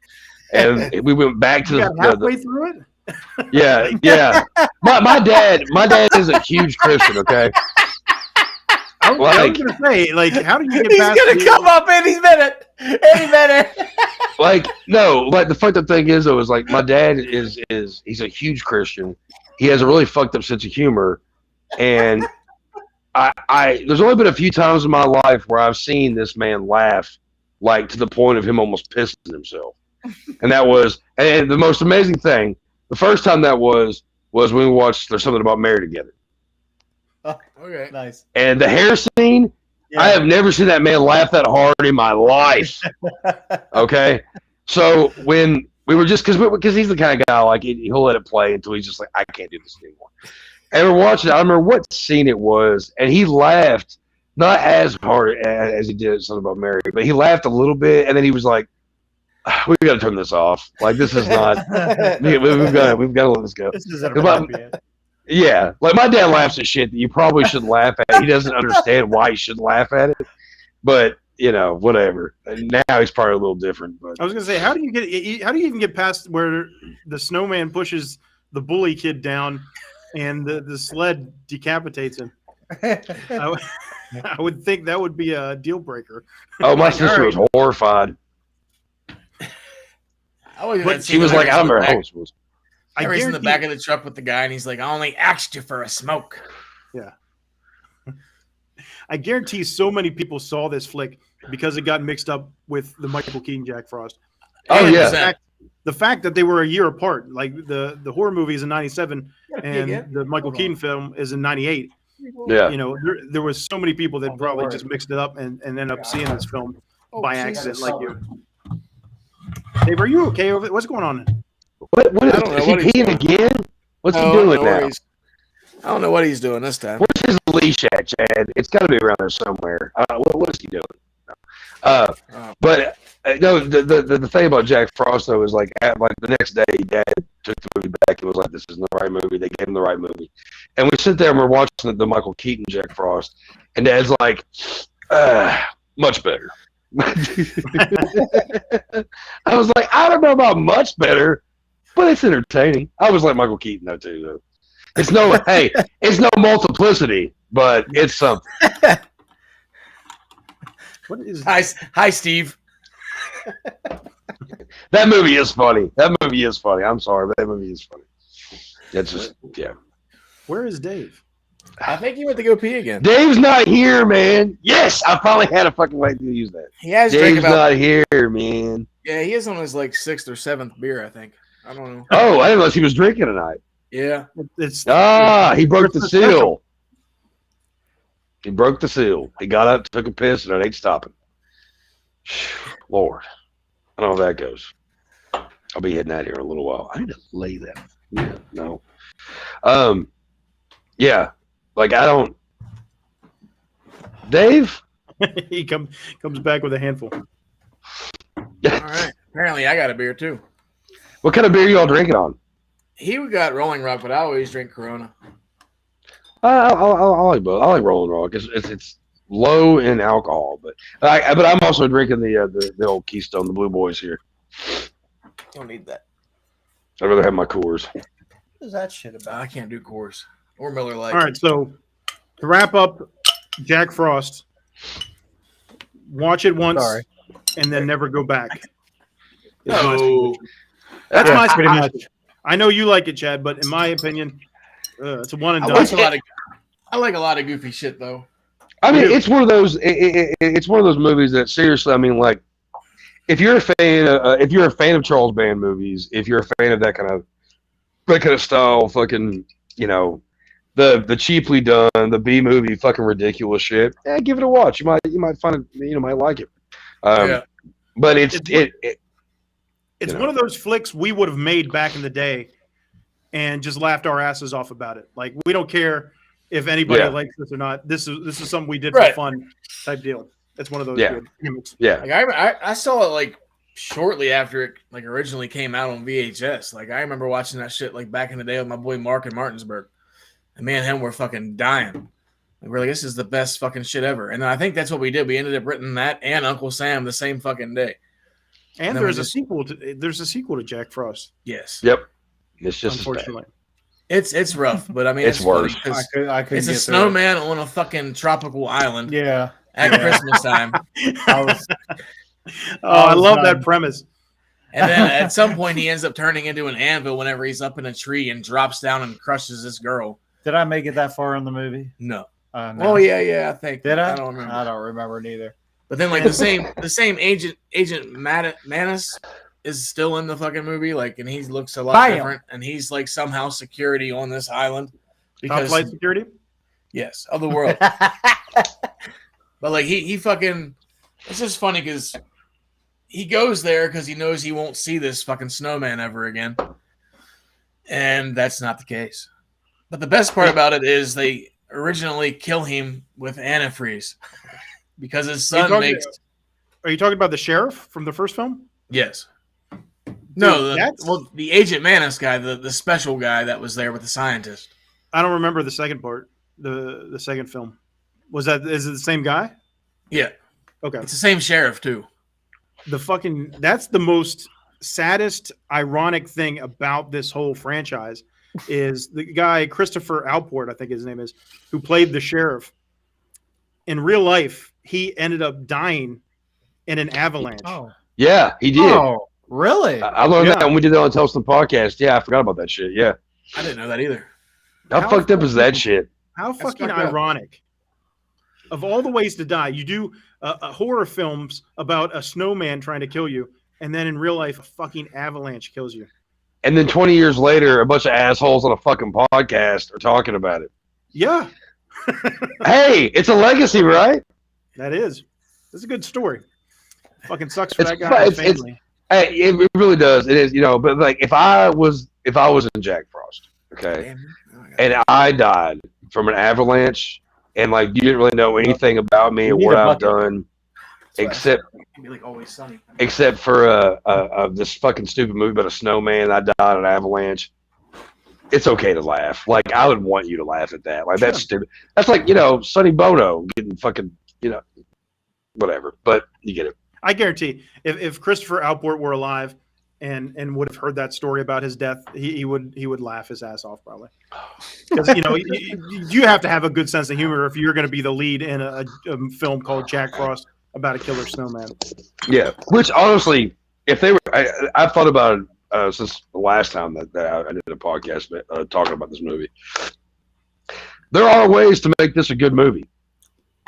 S5: And we went back to
S3: halfway through it.
S5: Yeah. My dad is a huge Christian. Okay.
S3: I was gonna say, like, how do you get past?
S4: He's gonna come up any minute.
S5: Like, no, like the fucked up thing is though, is like my dad is he's a huge Christian. He has a really fucked up sense of humor, and I there's only been a few times in my life where I've seen this man laugh, like to the point of him almost pissing himself. And the most amazing thing, the first time that was when we watched There's Something About Mary Together.
S4: Oh, okay, nice.
S5: And the hair scene, yeah. I have never seen that man laugh that hard in my life. Okay, so when we were just because he's the kind of guy like he'll let it play until he's just like, I can't do this anymore. And we're watching it. I remember what scene it was, and he laughed not as hard as he did Something About Mary, but he laughed a little bit, and then he was like, "We got to turn this off. Like this is not. we've got to let this go." This is inappropriate. Yeah, like my dad laughs at shit that you probably shouldn't laugh at. He doesn't understand why you should laugh at it, but whatever. Now he's probably a little different. But
S3: I was gonna say, how do you even get past where the snowman pushes the bully kid down and the sled decapitates him? I would think that would be a deal breaker.
S5: Oh, my sister was horrified. She was like, I don't remember how it was.
S1: I was in the back of the truck with the guy, and he's like, I only asked you for a smoke.
S3: Yeah. I guarantee so many people saw this flick because it got mixed up with the Michael Keaton Jack Frost.
S5: Oh, and yeah.
S3: The fact that they were a year apart, like the horror movie is in 97 and the Michael Keaton film is in 98.
S5: Yeah.
S3: There was so many people that probably just mixed it up and ended up seeing this film by accident like you. Dave, are you okay over it? What's going on?
S5: What is he peeing again? What's he doing now?
S1: I don't know what he's doing this time.
S5: Where's his leash at, Chad? It's got to be around there somewhere. What is he doing? But no, the thing about Jack Frost though is like the next day, Dad took the movie back and was like, "This isn't the right movie." They gave him the right movie, and we sit there and we're watching the Michael Keaton Jack Frost, and Dad's like, "Much better." I was like, I don't know about much better, but it's entertaining. I was like Michael Keaton though too. Though. It's no multiplicity, but it's something.
S3: What is
S1: Hi, Steve.
S5: That movie is funny. I'm sorry, but that movie is funny. It's just
S3: Where is Dave?
S1: I think he went to go pee again.
S5: Dave's not here, man. Yes, I finally had a fucking way to use that.
S1: He has
S5: Dave's not here, man.
S1: Yeah, he is on his like 6th or 7th beer, I think. I don't know.
S5: Oh, I didn't realize he was drinking tonight.
S1: Yeah.
S5: He broke the seal. He broke the seal. He got up, took a piss, and it ain't stopping. Lord. I don't know how that goes. I'll be heading out here in a little while. I need to lay that. Yeah, no. Yeah. Like, I don't. Dave?
S3: He comes back with a handful.
S1: All right. Apparently, I got a beer too.
S5: What kind of beer you all drinking on?
S1: He got Rolling Rock, but I always drink Corona.
S5: I like both. I like Rolling Rock. It's low in alcohol, but I'm also drinking the old Keystone, the Blue Boys here.
S1: Don't need that.
S5: I'd rather have my Coors.
S4: What is that shit about?
S1: I can't do Coors or Miller Lite.
S3: All right, so to wrap up, Jack Frost, watch it once and then never go back.
S1: No.
S3: That's my pretty much. I know you like it, Chad, but in my opinion, it's a one and done.
S1: I like a lot of goofy shit, though.
S5: I mean, it's one of those. It's one of those movies that seriously. I mean, like, if you're a fan of Charles Band movies, if you're a fan of that kind of style, fucking, you know, the cheaply done, the B movie, fucking ridiculous shit. Give it a watch. You might find it. You might like it. But
S3: it's one of those flicks we would have made back in the day, and just laughed our asses off about it. Like, we don't care if anybody likes this or not. This is something we did for fun type deal. It's one of those good gimmicks.
S5: Yeah.
S1: Like I saw it like shortly after it like originally came out on VHS. Like, I remember watching that shit like back in the day with my boy Mark in Martinsburg. And me and him were fucking dying. Like, we're like, this is the best fucking shit ever. And I think that's what we did. We ended up renting that and Uncle Sam the same fucking day.
S3: And there's a sequel to Jack Frost.
S1: Yes.
S5: Yep. It's just
S3: unfortunately.
S1: It's rough, but I mean
S5: it's worse.
S1: It's a snowman on a fucking tropical island.
S2: Yeah.
S1: At Christmas time.
S3: I love that premise.
S1: And then at some point he ends up turning into an anvil whenever he's up in a tree and drops down and crushes this girl.
S2: Did I make it that far in the movie?
S1: No.
S2: No.
S1: Oh yeah, I think.
S2: Did I?
S1: I don't remember.
S2: I don't remember neither.
S1: But then, like, the same Agent Manus is still in the fucking movie, like, and he looks a lot different, and he's like somehow security on this island
S3: because top flight security.
S1: Yes, of the world. But like he fucking, it's just funny because he goes there because he knows he won't see this fucking snowman ever again, and that's not the case. But the best part about it is they originally kill him with antifreeze. Because his son makes.
S3: Are you talking about the sheriff from the first film?
S1: Yes. No, the Agent Manus guy, the special guy that was there with the scientist.
S3: I don't remember the second part. The second film. Is it the same guy?
S1: Yeah.
S3: Okay.
S1: It's the same sheriff too.
S3: That's the most saddest, ironic thing about this whole franchise is the guy Christopher Alport, I think his name is, who played the sheriff. In real life, he ended up dying in an avalanche.
S2: Oh,
S5: yeah, he did.
S2: Oh, really?
S5: I learned that when we did that on Telston Podcast. Yeah, I forgot about that shit. Yeah,
S1: I didn't know that either.
S5: How fucked up is that shit?
S3: How fucking ironic! Of all the ways to die, you do horror films about a snowman trying to kill you, and then in real life, a fucking avalanche kills you.
S5: And then 20 years later, a bunch of assholes on a fucking podcast are talking about it.
S3: Yeah.
S5: Hey, it's a legacy, right?
S3: That is. It's a good story. Fucking sucks for that guy and his family.
S5: It really does. It is, but like if I was in Jack Frost, okay, and I died from an avalanche, and like you didn't really know anything about me or what I've done, except for this fucking stupid movie about a snowman. I died in an avalanche. It's okay to laugh. Like, I would want you to laugh at that. Like, that's stupid. That's like, Sonny Bono getting fucking, whatever. But you get it.
S3: I guarantee if Christopher Alport were alive and would have heard that story about his death, he would laugh his ass off probably. Because, you have to have a good sense of humor if you're going to be the lead in a film called Jack Frost about a killer snowman.
S5: Yeah. Which, honestly, if they were, I've thought about it. Since the last time that I did a podcast talking about this movie, there are ways to make this a good movie.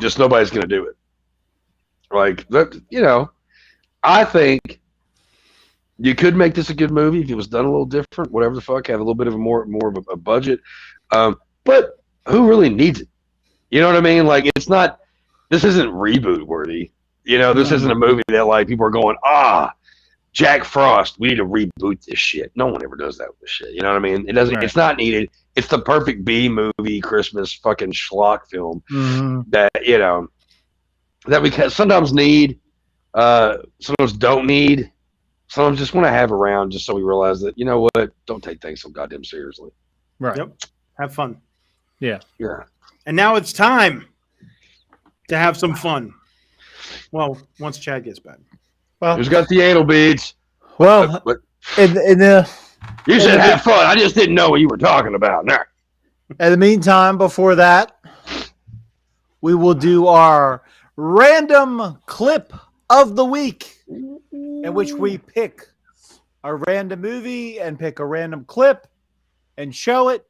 S5: Just nobody's going to do it. Like that, I think you could make this a good movie if it was done a little different, whatever the fuck, have a little bit of more of a budget. But who really needs it? You know what I mean? Like, this isn't reboot worthy. This isn't a movie that like people are going, Jack Frost, we need to reboot this shit. No one ever does that with this shit. You know what I mean? It doesn't. Right. It's not needed. It's the perfect B movie Christmas fucking schlock film that that we sometimes need, sometimes don't need, sometimes just want to have around just so we realize that what, don't take things so goddamn seriously.
S3: Right. Yep. Have fun.
S2: Yeah.
S5: Yeah.
S3: And now it's time to have some fun. Well, once Chad gets back.
S5: Well, who's got the anal beads?
S2: Well, in the
S5: you said have fun. I just didn't know what you were talking about. Nah.
S4: In the meantime, before that, we will do our random clip of the week, in which we pick a random movie and pick a random clip and show it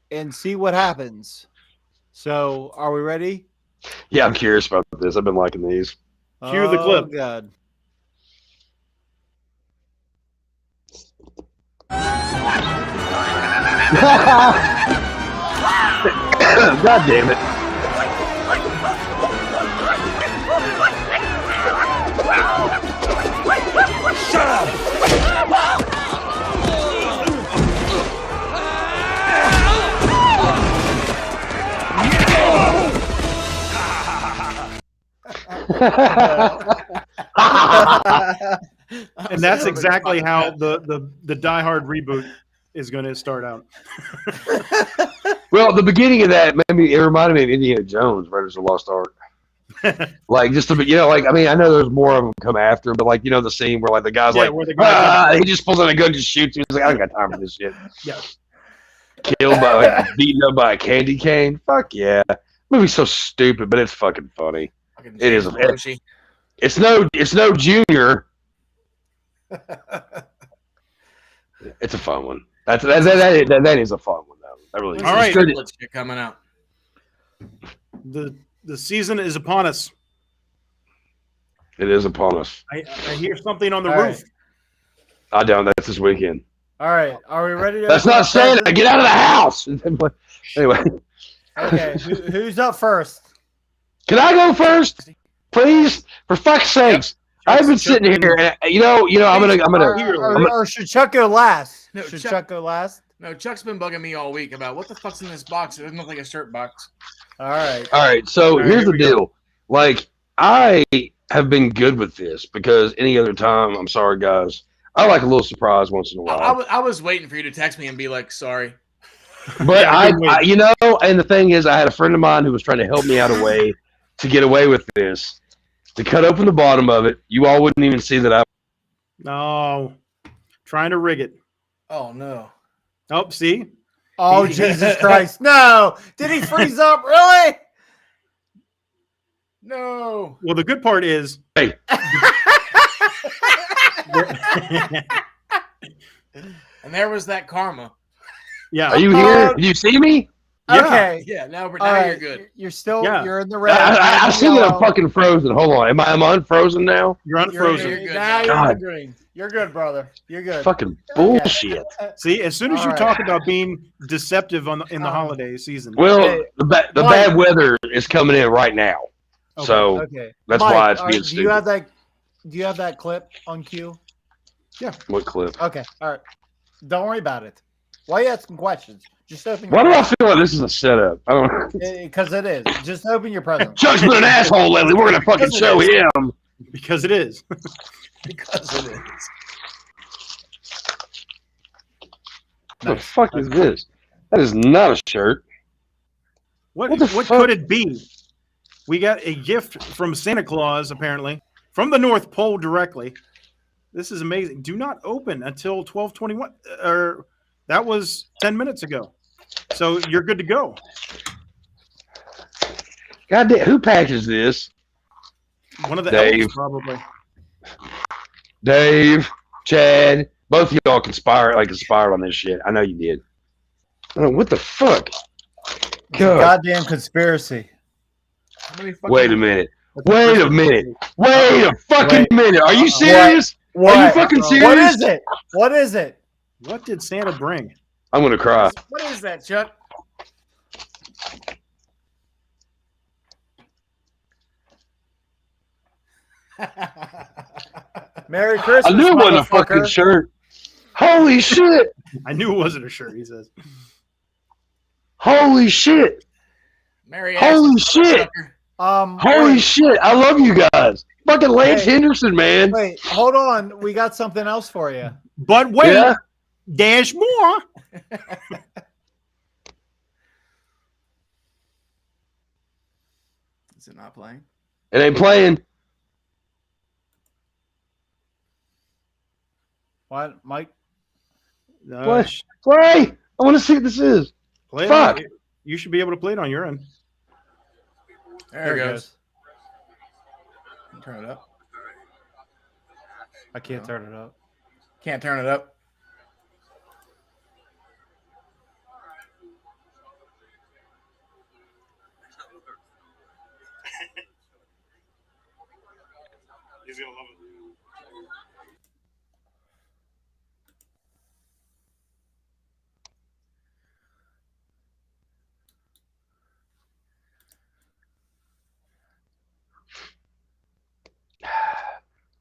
S4: and see what happens. So, are we ready?
S5: Yeah, I'm curious about this. I've been liking these.
S3: Cue the clip.
S4: Oh, God.
S5: God damn it.
S6: Shut up!
S3: And that's exactly how the Die Hard reboot is going to start out.
S5: Well, the beginning of that, it reminded me of Indiana Jones, Raiders of the Lost Ark. Like, just to be, like, I mean, I know there's more of them come after, but like, the scene where like the guy's like, he just pulls out a gun, just shoots him. He's like, I don't got time for this shit.
S3: Yeah.
S5: Killed by, like, beaten up by a candy cane. Fuck yeah. Movie's so stupid, but it's fucking funny. It is. It's no Junior. It's a fun one. That is a fun one though. That really is.
S3: All right.
S1: Shit coming out.
S3: The season is upon us.
S5: It is upon us.
S3: I hear something on the roof.
S5: I don't. That's this weekend.
S4: All right. Are we ready to?
S5: That's not Santa. Get out of the house. Anyway.
S4: Okay. Who's up first?
S5: Can I go first, please? For fuck's sakes. I've been sitting here, and I'm gonna.
S4: Or should Chuck go last?
S1: No,
S4: should Chuck go last?
S1: No, Chuck's been bugging me all week about what the fuck's in this box. It doesn't look like a shirt box.
S4: All right.
S5: So here's the deal. Like, I have been good with this because any other time, I'm sorry, guys, I like a little surprise once in a while.
S1: I was waiting for you to text me and be like, sorry.
S5: But and the thing is, I had a friend of mine who was trying to help me out a way to get away with this. To cut open the bottom of it, you all wouldn't even see that I.
S3: No, trying to rig it.
S1: Oh no!
S3: Oh, see.
S4: Oh Jesus Christ! No, did he freeze up? Really?
S1: No.
S3: Well, the good part is.
S5: Hey.
S1: And there was that karma.
S3: Yeah.
S5: Are you here? Did you see me?
S4: Okay.
S1: Yeah. Now
S4: right.
S1: You're good.
S4: You're still. Yeah. You're in the red.
S5: I'm seeing I'm fucking frozen. Hold on. Am I unfrozen now?
S3: You're unfrozen.
S1: You're good.
S4: Now you're in the green. You're good, brother. You're good.
S5: Fucking bullshit.
S3: See, as soon as you talk about being deceptive in the holiday season.
S5: Well, the bad weather is coming in right now. Okay. So that's
S4: Mike,
S5: why it's being stupid.
S4: Do you have that clip on cue?
S3: Yeah.
S5: What clip?
S4: Okay. All right. Don't worry about it. Why are you asking questions? Just open.
S5: Why do I feel like this is a setup? I don't know.
S4: Because it is. Just open your present.
S5: Chuck's been an asshole lately. We're gonna fucking show him.
S3: Because it is.
S1: Because it is.
S5: What the fuck is this? That is not a shirt.
S3: What could it be? We got a gift from Santa Claus, apparently, from the North Pole directly. This is amazing. Do not open until 12:21. Or that was 10 minutes ago. So you're good to go.
S5: God damn, who packages this?
S3: One of the
S5: Dave.
S3: elves, probably.
S5: Dave, Chad, both of y'all conspired on this shit. I know you did. Oh, what the fuck?
S4: It's a goddamn conspiracy.
S5: Wait a minute. Wait a minute. Wait a fucking minute. Are you serious?
S4: What?
S5: Are you fucking serious?
S4: What is it? What is it?
S3: What did Santa bring?
S5: I'm gonna cry.
S4: What is that, Chuck? Merry Christmas.
S5: I knew it wasn't a fucking shirt. Holy shit.
S3: I knew it wasn't a shirt, he says.
S5: Holy shit. Holy shit. Holy shit. I love you guys. Fucking Lance Henderson, man.
S4: Wait, hold on. We got something else for you.
S3: But wait, there's more.
S1: Is it not playing?
S5: It ain't playing.
S4: What, Mike?
S5: Play. I want to see what this is. Fuck.
S3: You should be able to play it on your end.
S1: There it goes. Turn it up.
S4: I can't turn it up.
S1: Can't turn it up.
S3: He's gonna love it.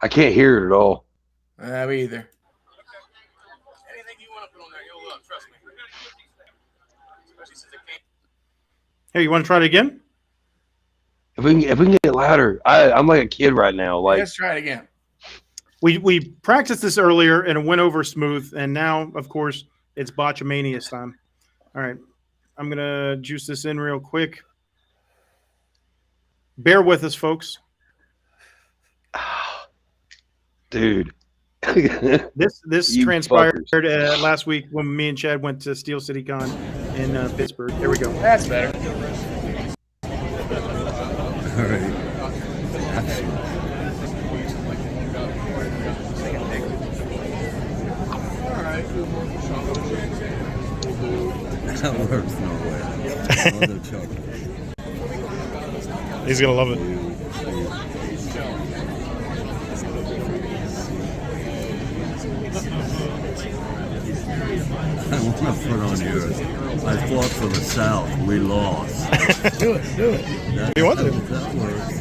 S5: I can't hear it at all.
S1: Me either.
S3: Hey, you want to try it again?
S5: If we can get it louder, I'm like a kid right now. Like,
S1: let's try it again.
S3: We practiced this earlier and it went over smooth, and now, of course, it's Botchamania's time. All right, I'm gonna juice this in real quick. Bear with us, folks.
S5: Dude.
S3: This transpired last week when me and Chad went to Steel City Con in Pittsburgh. There we go.
S1: That's better.
S9: All right. That works no way. Another chocolate.
S3: He's gonna love it.
S9: I want to put on yours. I fought for the South. We lost.
S3: Do it. You want to?
S9: That works.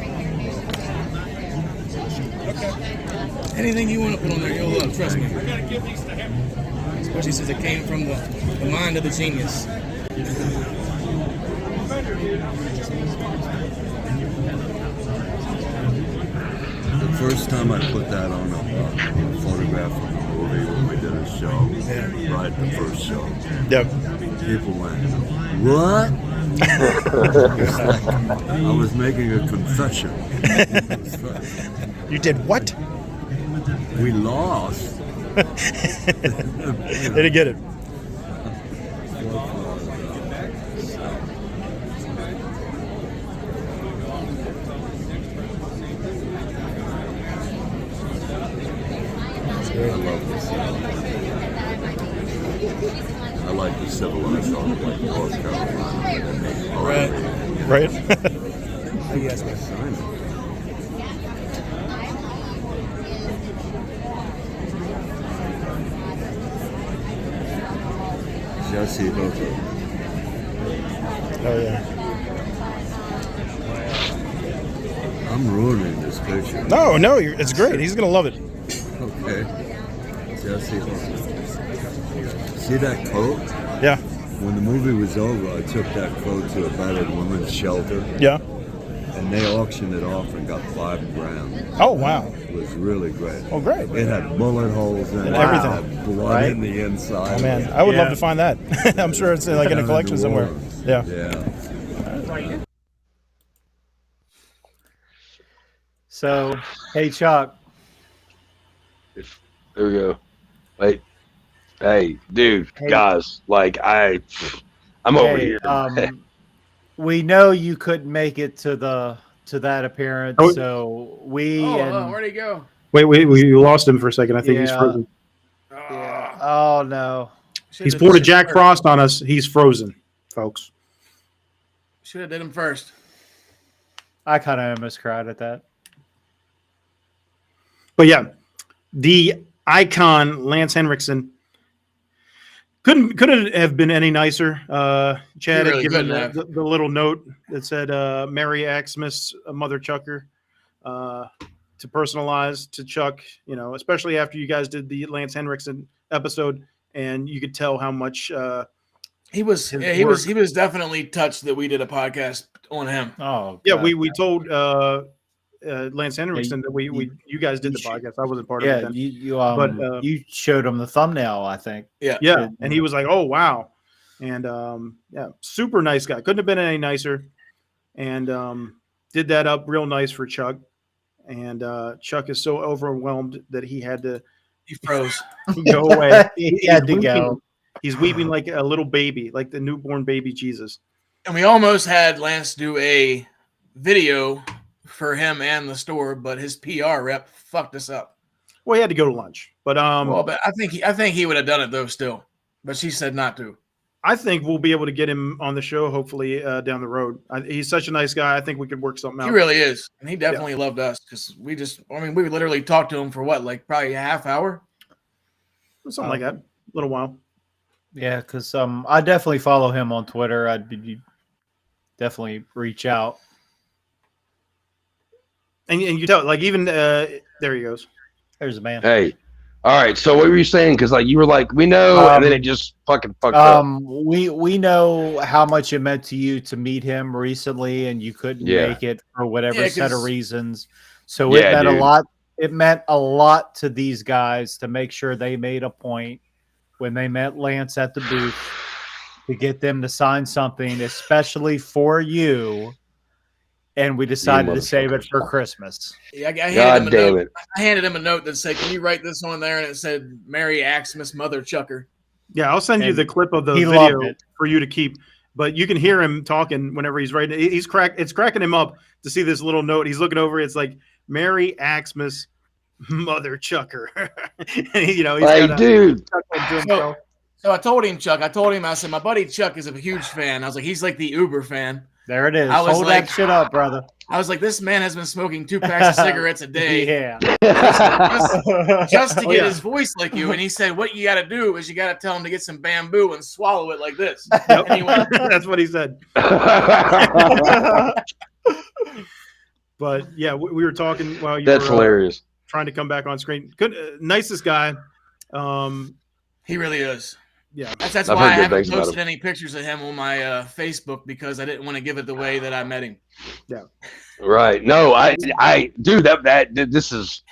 S7: Anything you want to put on there, you'll love. Trust me. Especially since it came from the mind of the genius.
S9: The first time I put that on a photograph from the movie when we did a show, right, the first show.
S3: Yep.
S9: People went, what? It's like I was making a confession.
S3: You did what?
S9: We lost.
S3: They didn't get it.
S9: I love this. I like the civilized art, like North Carolina.
S3: Right.
S7: Yes, man.
S9: Jesse Hooker.
S3: Oh yeah.
S9: I'm ruining this picture.
S3: No, it's great. He's gonna love it.
S9: Okay. Jesse Hooker. See that coat?
S3: Yeah.
S9: When the movie was over, I took that coat to a battered women's shelter.
S3: Yeah.
S9: And they auctioned it off and got $5,000.
S3: Oh wow.
S9: It was really great.
S3: Oh great.
S9: It had bullet holes in it.
S3: Everything.
S9: It had blood in the inside.
S3: Oh man, I would love to find that. I'm sure it's like in a collection somewhere. Yeah.
S9: Yeah.
S4: So, hey Chuck.
S5: There we go. Wait. Hey, dude, guys, like I'm over here.
S4: We know you couldn't make it to that appearance, so we.
S1: Where'd he go?
S3: Wait, we lost him for a second. I think he's frozen.
S4: Yeah. Oh no.
S3: He's pulled a Jack Frost on us. He's frozen, folks.
S1: Should have did him first.
S2: I kind of almost cried at that.
S3: But yeah, the icon Lance Henriksen couldn't have been any nicer. Chad
S1: He really
S3: had given
S1: couldn't have.
S3: the little note that said Merry Xmas, Mother Chucker, to personalize to Chuck, you know, especially after you guys did the Lance Henriksen episode, and you could tell how much
S1: he was definitely touched that we did a podcast on him.
S2: Oh,
S3: yeah,
S2: God.
S3: we told Lance Henriksen that you guys did the podcast. I wasn't part of it then.
S2: You showed him the thumbnail, I think.
S3: Yeah, and he was like, "Oh wow," and yeah, super nice guy. Couldn't have been any nicer, and did that up real nice for Chuck. And Chuck is so overwhelmed that he had to
S1: froze.
S3: Go away.
S2: He had to go.
S3: He's weeping like a little baby, like the newborn baby Jesus.
S1: And we almost had Lance do a video for him and the store, but his PR rep fucked us up.
S3: Well, he had to go to lunch, but
S1: but I think he would have done it though still, but she said not to.
S3: I think we'll be able to get him on the show hopefully down the road. He's such a nice guy. I think we could work something out.
S1: He really is, and he definitely loved us because we literally talked to him for what, like probably a half hour,
S3: something like that, a little while.
S2: Yeah, because I definitely follow him on Twitter. I'd be definitely reach out.
S3: And you tell, like, even there he goes.
S2: There's a man.
S5: Hey, all right. So what were you saying? Because like you were like, we know, and then it just fucking fucked up.
S2: We know how much it meant to you to meet him recently, and you couldn't make it for whatever set of reasons. So it meant a lot. It meant a lot to these guys to make sure they made a point when they met Lance at the booth to get them to sign something, especially for you. And we decided to save it for Christmas.
S1: Yeah, I handed him a note that said, "Can you write this on there?" And it said, "Merry Xmas, Mother Chucker."
S3: Yeah, I'll send you the clip of the video for you to keep. But you can hear him talking whenever he's writing. It's cracking him up to see this little note. He's looking over. It's like, "Merry Xmas, Mother Chucker." And, you know, he's
S5: like, dude.
S1: So I told him, Chuck. I said, my buddy Chuck is a huge fan. I was like, he's like the Uber fan.
S2: There it is. Hold that shit up, brother.
S1: I was like, this man has been smoking 2 packs of cigarettes a day.
S2: Yeah.
S1: Just to get his voice like you. And he said, what you got to do is you got to tell him to get some bamboo and swallow it like this.
S3: Yep. That's what he said. But yeah, we were talking while you
S5: That's
S3: were
S5: hilarious.
S3: Trying to come back on screen. Good, nicest guy.
S1: He really is.
S3: Yeah,
S1: that's why I haven't posted any pictures of him on my Facebook, because I didn't want to give it the way that I met him.
S3: Yeah,
S5: right. No, I dude, this is.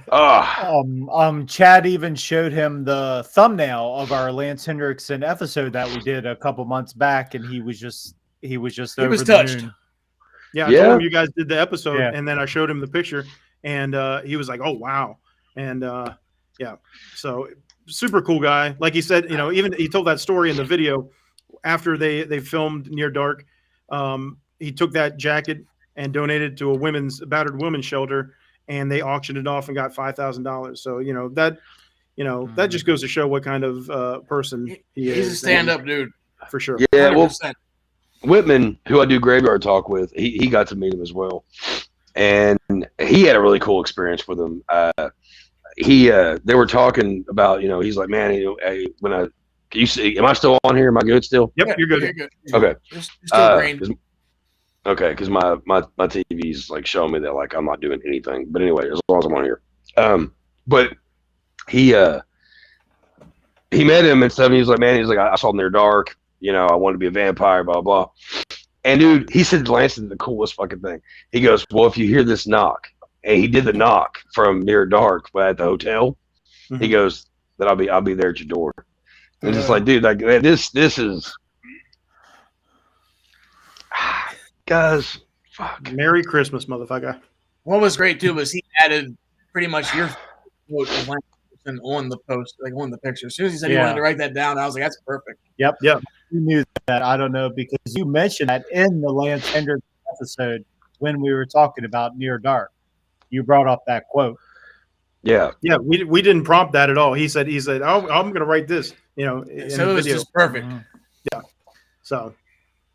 S2: Chad even showed him the thumbnail of our Lance Henriksen episode that we did a couple months back, and he was touched.
S3: Moon. Yeah, I told him you guys did the episode, and then I showed him the picture, and he was like, "Oh wow!" And yeah, so. Super cool guy. Like he said, you know, even he told that story in the video after they filmed Near Dark. He took that jacket and donated to a battered women's shelter, and they auctioned it off and got $5,000. So, that just goes to show what kind of person he is.
S1: He's a stand-up dude.
S3: For sure.
S5: Yeah, 100%. Well, Whitman, who I do Graveyard Talk with, he got to meet him as well. And he had a really cool experience with him. They were talking about, he's like, man, can you see, am I still on here? Am I good still?
S3: Yep, you're good.
S1: You're good.
S5: Okay.
S1: You're still green.
S5: Because my TV's like showing me that like I'm not doing anything. But anyway, as long as I'm on here. But he met him and stuff, and he was like, man, I saw Near Dark, I wanted to be a vampire, blah blah. And dude, he said Lance did the coolest fucking thing. He goes, well, if you hear this knock. And he did the knock from Near Dark at the hotel. Mm-hmm. He goes, "That I'll be there at your door." And just like, dude, like this is, guys, fuck.
S3: Merry Christmas, motherfucker.
S1: What was great too was he added pretty much your quote on the post, like on the picture. As soon as he said he wanted to write that down, I was like, "That's perfect."
S2: Yep. You knew that. I don't know, because you mentioned that in the Lance Henriksen episode when we were talking about Near Dark. You brought up that quote.
S3: Yeah. We didn't prompt that at all. He said, "Oh, I'm going to write this."
S1: So it was just perfect.
S3: Yeah. So,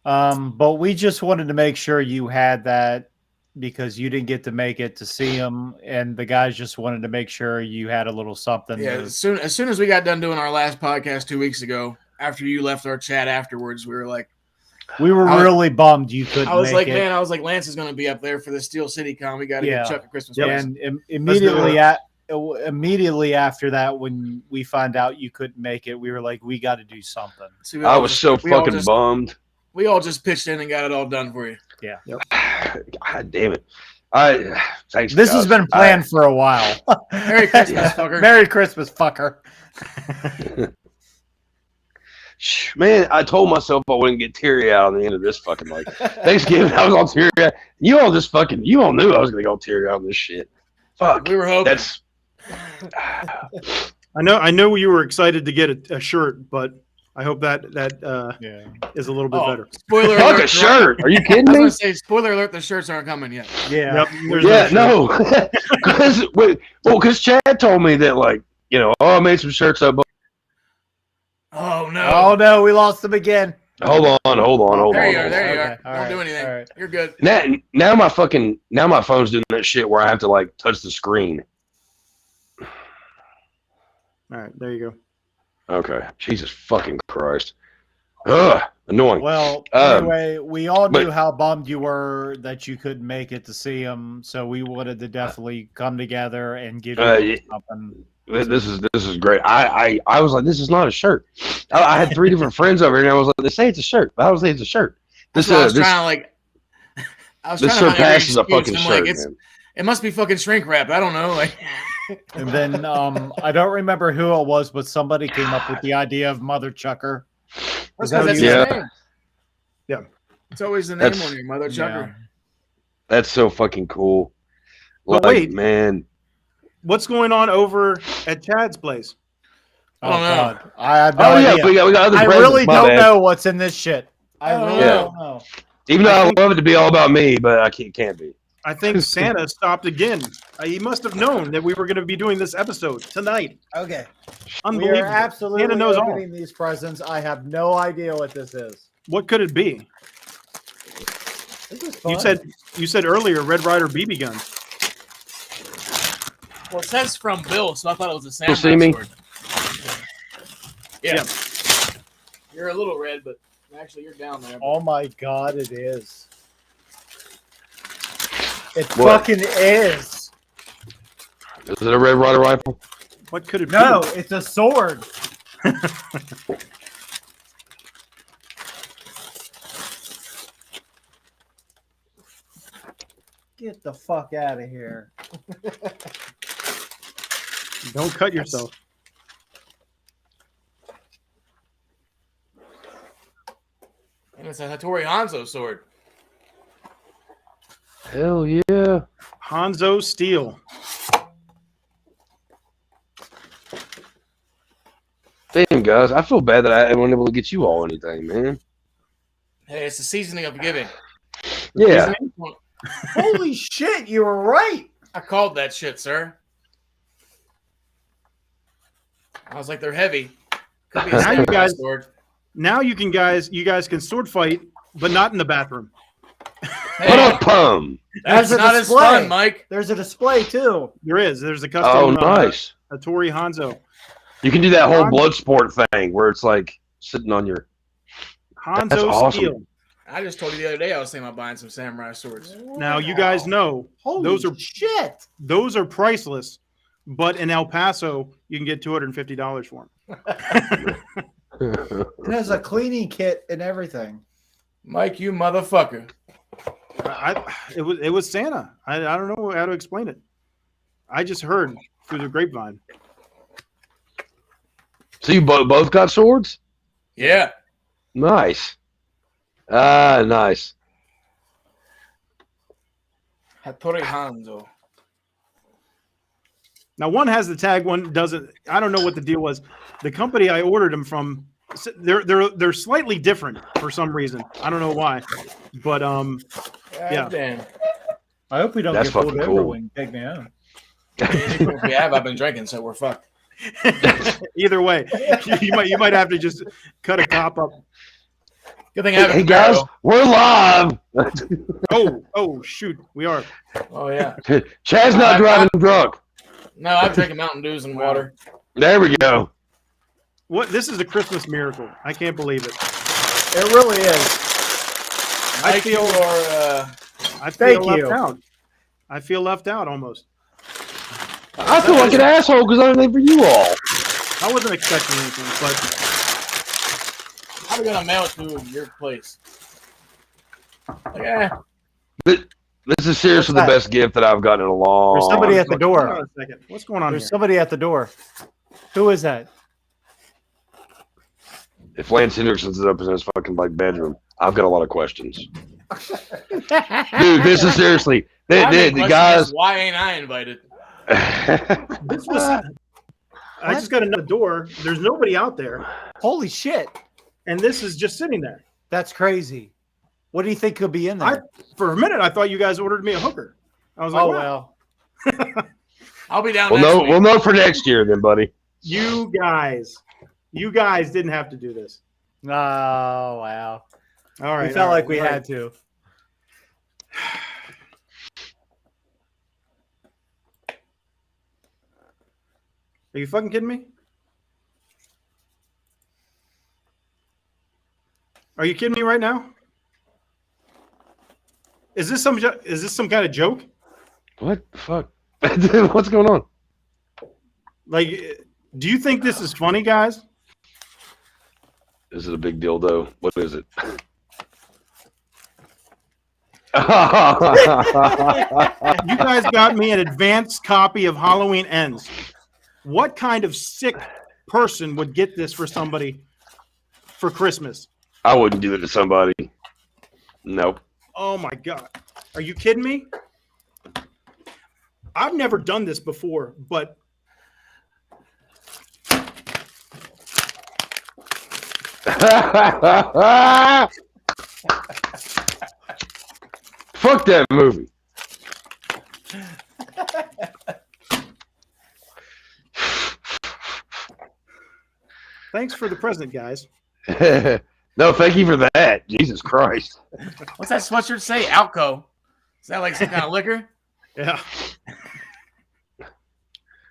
S2: But we just wanted to make sure you had that because you didn't get to make it to see him, and the guys just wanted to make sure you had a little something.
S1: Yeah, as soon as we got done doing our last podcast 2 weeks ago, after you left our chat afterwards, we were like,
S2: really bummed you couldn't.
S1: I was
S2: make
S1: like,
S2: it.
S1: man, Lance is going to be up there for the Steel City Con. We got to get Chuck a Christmas present.
S2: And immediately after that, when we found out you couldn't make it, we were like, we got to do something.
S1: See,
S5: I was so fucking bummed.
S1: We all just pitched in and got it all done for you.
S2: Yeah.
S3: Yep.
S5: God damn it. Thanks.
S2: This has been planned for a while.
S1: Merry Christmas, fucker.
S2: Merry Christmas, fucker.
S5: Man, I told myself I wouldn't get teary-eyed on the end of this fucking like Thanksgiving. I was all teary-eyed. You all knew I was gonna go teary-eyed on this shit. Fuck.
S1: We were hoping.
S3: I know you were excited to get a shirt, but I hope that is a little bit better.
S1: Spoiler alert!
S5: Fuck a shirt? Are you kidding
S1: I
S5: me?
S1: was gonna say, spoiler alert: the shirts aren't coming yet.
S2: Yeah.
S3: Yep,
S5: no. Because Chad told me that I made some shirts up.
S1: Oh no!
S2: Oh no, we lost them again.
S5: Hold on.
S1: There you are.
S2: Okay.
S1: Don't do anything.
S2: Right.
S1: You're good.
S5: Now my phone's doing that shit where I have to touch the screen.
S3: All right, there you go.
S5: Okay. Jesus fucking Christ. Ugh, annoying.
S2: Well, anyway, we all knew how bummed you were that you couldn't make it to see him, so we wanted to definitely come together and give you something.
S5: This is great. I was like, this is not a shirt. I had 3 different friends over here, and I was like, they say it's a shirt. But I was say it's a shirt. This surpasses a fucking shirt, man.
S1: It must be fucking shrink wrap. I don't know.
S2: And then I don't remember who it was, but somebody came up with the idea of Mother Chucker.
S1: That's his name.
S3: Yeah.
S1: It's always the name on your Mother Chucker.
S5: That's so fucking cool.
S3: But wait,
S5: man.
S3: What's going on over at Chad's place?
S2: Oh God. I have no idea.
S5: We got other
S2: I really don't know what's in this shit. I really don't know.
S5: Even though I love it to be all about me, but I can't be.
S3: I think Santa stopped again. He must have known that we were going to be doing this episode tonight.
S4: Okay.
S3: Unbelievable.
S4: We are absolutely
S3: Santa knows
S4: opening these presents. I have no idea what this is.
S3: What could it be?
S4: This is fun.
S3: You said earlier Red Ryder BB gun.
S1: Well, it says from Bill, so I thought it was a samurai
S5: see me?
S1: sword. Yeah. You're a little red, but actually you're down there.
S4: Oh my God, it is. It fucking is.
S5: Is it a Red Ryder rifle?
S3: What could it be?
S4: No, it's a sword. Get the fuck out of here.
S3: Don't cut yourself.
S1: And it's a Hattori Hanzo sword.
S5: Hell yeah.
S3: Hanzo Steel.
S5: Damn, guys. I feel bad that I wasn't able to get you all anything, man.
S1: Hey, it's the seasoning of giving.
S5: Yeah.
S4: Holy shit, you were right.
S1: I called that shit, sir. I was like, they're heavy. Could be a
S3: Now you guys,
S1: sword.
S3: now you guys can sword fight, but not in the bathroom.
S1: Hey,
S5: What up, Pum?
S1: that's not as
S4: display.
S1: fun, Mike.
S4: There's a display too.
S3: There's a
S5: Oh,
S3: custom
S5: nice.
S3: Hattori Hanzo.
S5: You can do that whole blood sport thing where it's like sitting on your.
S3: Hanzo
S5: That's awesome.
S3: Steel.
S1: I just told you the other day I was thinking about buying some samurai swords.
S3: Now you guys know
S4: Holy
S3: those are
S4: shit.
S3: those are priceless, but in El Paso you can get $250 for them.
S4: It has a cleaning kit and everything.
S1: Mike, you motherfucker.
S3: It was Santa. I don't know how to explain it. I just heard through the grapevine.
S5: So you both got swords?
S1: Yeah.
S5: Nice. Ah, nice.
S1: Hattori Hanzo.
S3: Now one has the tag, one doesn't. I don't know what the deal was. The company I ordered them from, they're slightly different for some reason. I don't know why, but yeah.
S1: Damn.
S2: I hope we don't
S5: That's
S2: get pulled
S5: fucking
S2: over
S5: cool.
S2: when you take me out.
S1: If we have, I've been drinking, so we're fucked.
S3: Either way, you might have to just cut a cop up.
S1: Good thing I have
S5: Hey guys, we're live.
S3: Oh, shoot, we are.
S1: Oh yeah.
S5: Chad's not driving drunk.
S1: No, I'm drinking Mountain Dews and water.
S5: There we go.
S3: What? This is a Christmas miracle. I can't believe it.
S4: It really is.
S3: I feel
S4: Thank
S3: left
S4: you.
S3: out. I feel left out almost.
S5: I feel like an asshole because I'm there for you all.
S3: I wasn't expecting anything, but
S1: I'm gonna mail it to your place. Yeah.
S5: This is seriously the best gift that I've gotten in a long.
S4: There's somebody at the door.
S3: Hold on a second. What's going on
S4: There's
S3: here?
S4: somebody at the door. Who is that?
S5: If Lance Hendrickson's up in his fucking like bedroom, I've got a lot of questions. Dude, this is seriously. The guys.
S1: Why ain't I invited?
S3: This was. I just got another door. There's nobody out there,
S4: Holy shit.
S3: and this is just sitting there.
S4: That's crazy. What do you think could be in there?
S3: For a minute, I thought you guys ordered me a hooker. I was like,
S4: Oh,
S3: wow.
S4: well.
S1: I'll be down.
S5: We'll know for next year then, buddy.
S3: You guys didn't have to do this.
S4: Oh, wow.
S3: All right.
S4: We felt
S3: all
S4: like
S3: right,
S4: we
S3: all right.
S4: had to.
S3: Are you fucking kidding me? Are you kidding me right now? Is this some kind of joke?
S5: What the fuck? What's going on?
S3: Like, do you think this is funny, guys?
S5: Is it a big dildo? What is it?
S3: You guys got me an advanced copy of Halloween Ends. What kind of sick person would get this for somebody for Christmas?
S5: I wouldn't do it to somebody. Nope.
S3: Oh my God. Are you kidding me? I've never done this before, but
S5: Fuck that movie.
S3: thanks for the present, guys.
S5: No, thank you for that. Jesus Christ.
S1: What's that sweatshirt say? Alco. Is that like some kind of liquor?
S3: Yeah.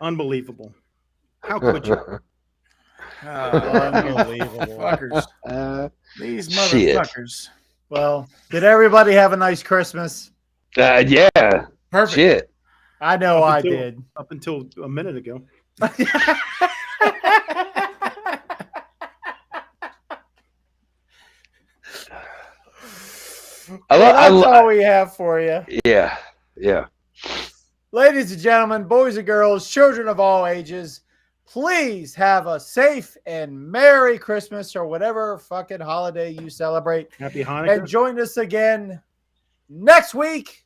S3: Unbelievable. How could you?
S4: Unbelievable.
S1: Fuckers. These
S5: Shit.
S1: motherfuckers.
S4: Well, did everybody have a nice Christmas?
S5: Yeah.
S1: Perfect.
S5: Shit.
S4: I know I
S3: until-
S4: did.
S3: Up until a minute ago.
S4: That's all we have for you.
S5: Yeah.
S4: Ladies and gentlemen, boys and girls, children of all ages, please have a safe and Merry Christmas or whatever fucking holiday you celebrate.
S3: Happy Hanukkah.
S4: And join us again next week,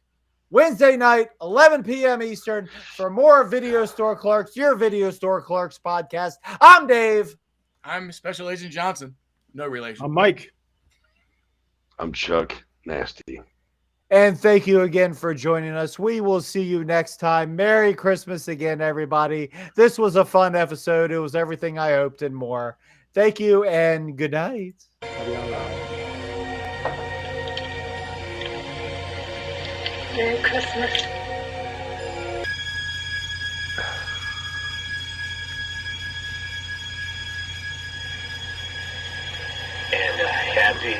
S4: Wednesday night, 11 p.m. Eastern, for more Video Store Clerks, your Video Store Clerks podcast. I'm Dave.
S1: I'm Special Agent Johnson. No relation.
S3: I'm Mike.
S5: I'm Chuck Nasty.
S4: And thank you again for joining us. We will see you next time. Merry Christmas again, everybody. This was a fun episode. It was everything I hoped and more. Thank you and good night.
S10: Merry Christmas.
S7: And a happy